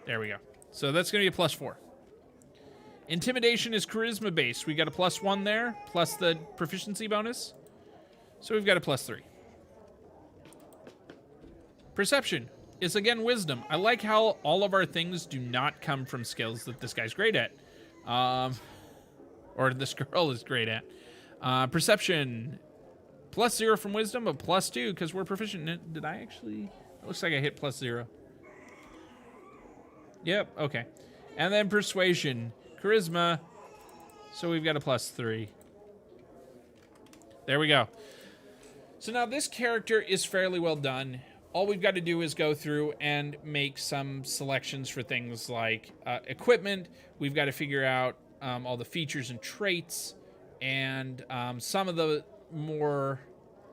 There we go. So that's going to be a +4. Intimidation is charisma based. We got a +1 there, plus the proficiency bonus. So we've got a +3. Perception is again wisdom. I like how all of our things do not come from skills that this guy's great at. Or this girl is great at. Perception, +0 from wisdom, but +2 because we're proficient in it. Did I actually? It looks like I hit +0. Yep, okay. And then persuasion, charisma. So we've got a +3. There we go. So now this character is fairly well done. All we've got to do is go through and make some selections for things like equipment. We've got to figure out all the features and traits, and some of the more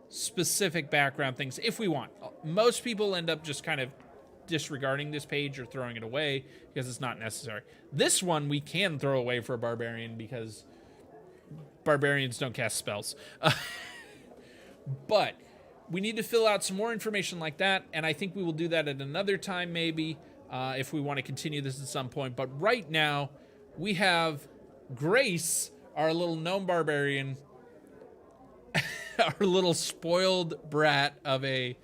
specific background things if we want. Most people end up just kind of disregarding this page or throwing it away because it's not necessary. This one we can throw away for a barbarian because barbarians don't cast spells. But we need to fill out some more information like that, and I think we will do that at another time maybe if we want to continue this at some point. But right now, we have Grace, our little gnome barbarian, our little spoiled brat of a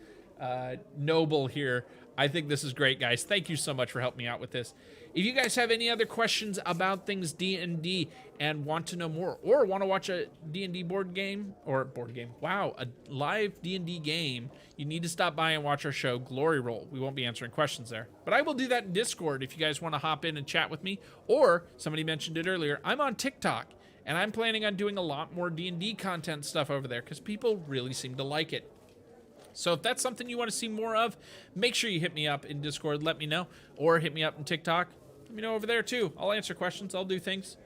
noble here. I think this is great, guys. Thank you so much for helping me out with this. If you guys have any other questions about things D&D and want to know more, or want to watch a D&D board game, wow, a live D&D game, you need to stop by and watch our show, Glory Roll. We won't be answering questions there, but I will do that in Discord if you guys want to hop in and chat with me. Or, somebody mentioned it earlier, I'm on TikTok, and I'm planning on doing a lot more D&D content stuff over there, because people really seem to like it. So if that's something you want to see more of, make sure you hit me up in Discord, let me know, or hit me up in TikTok. Let me know over there too. I'll answer questions, I'll do things.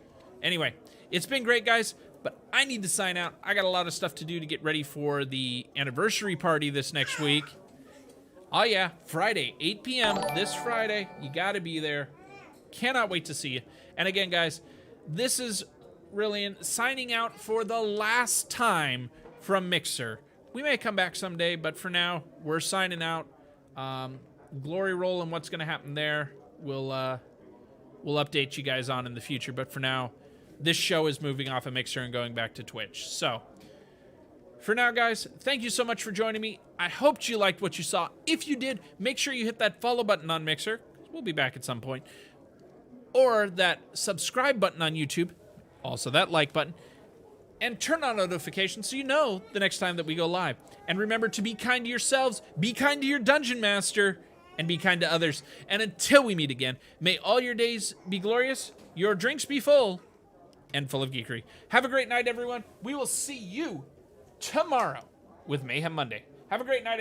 Anyway, it's been great, guys, but I need to sign out. I got a lot of stuff to do to get ready for the anniversary party this next week. Oh yeah, Friday, 8 p.m. this Friday. You gotta be there. Cannot wait to see you. And again, guys, this is Rillian signing out for the last time from Mixer. We may come back someday, but for now, we're signing out. Glory Roll and what's going to happen there, we'll update you guys on in the future. But for now, this show is moving off of Mixer and going back to Twitch. So, for now, guys, thank you so much for joining me. I hoped you liked what you saw. If you did, make sure you hit that follow button on Mixer. We'll be back at some point. Or that subscribe button on YouTube. Also that like button. And turn on notifications so you know the next time that we go live. And remember to be kind to yourselves, be kind to your dungeon master, and be kind to others. And until we meet again, may all your days be glorious, your drinks be full, and full of geekery. Have a great night, everyone. We will see you tomorrow with Mayhem Monday. Have a great night, everyone.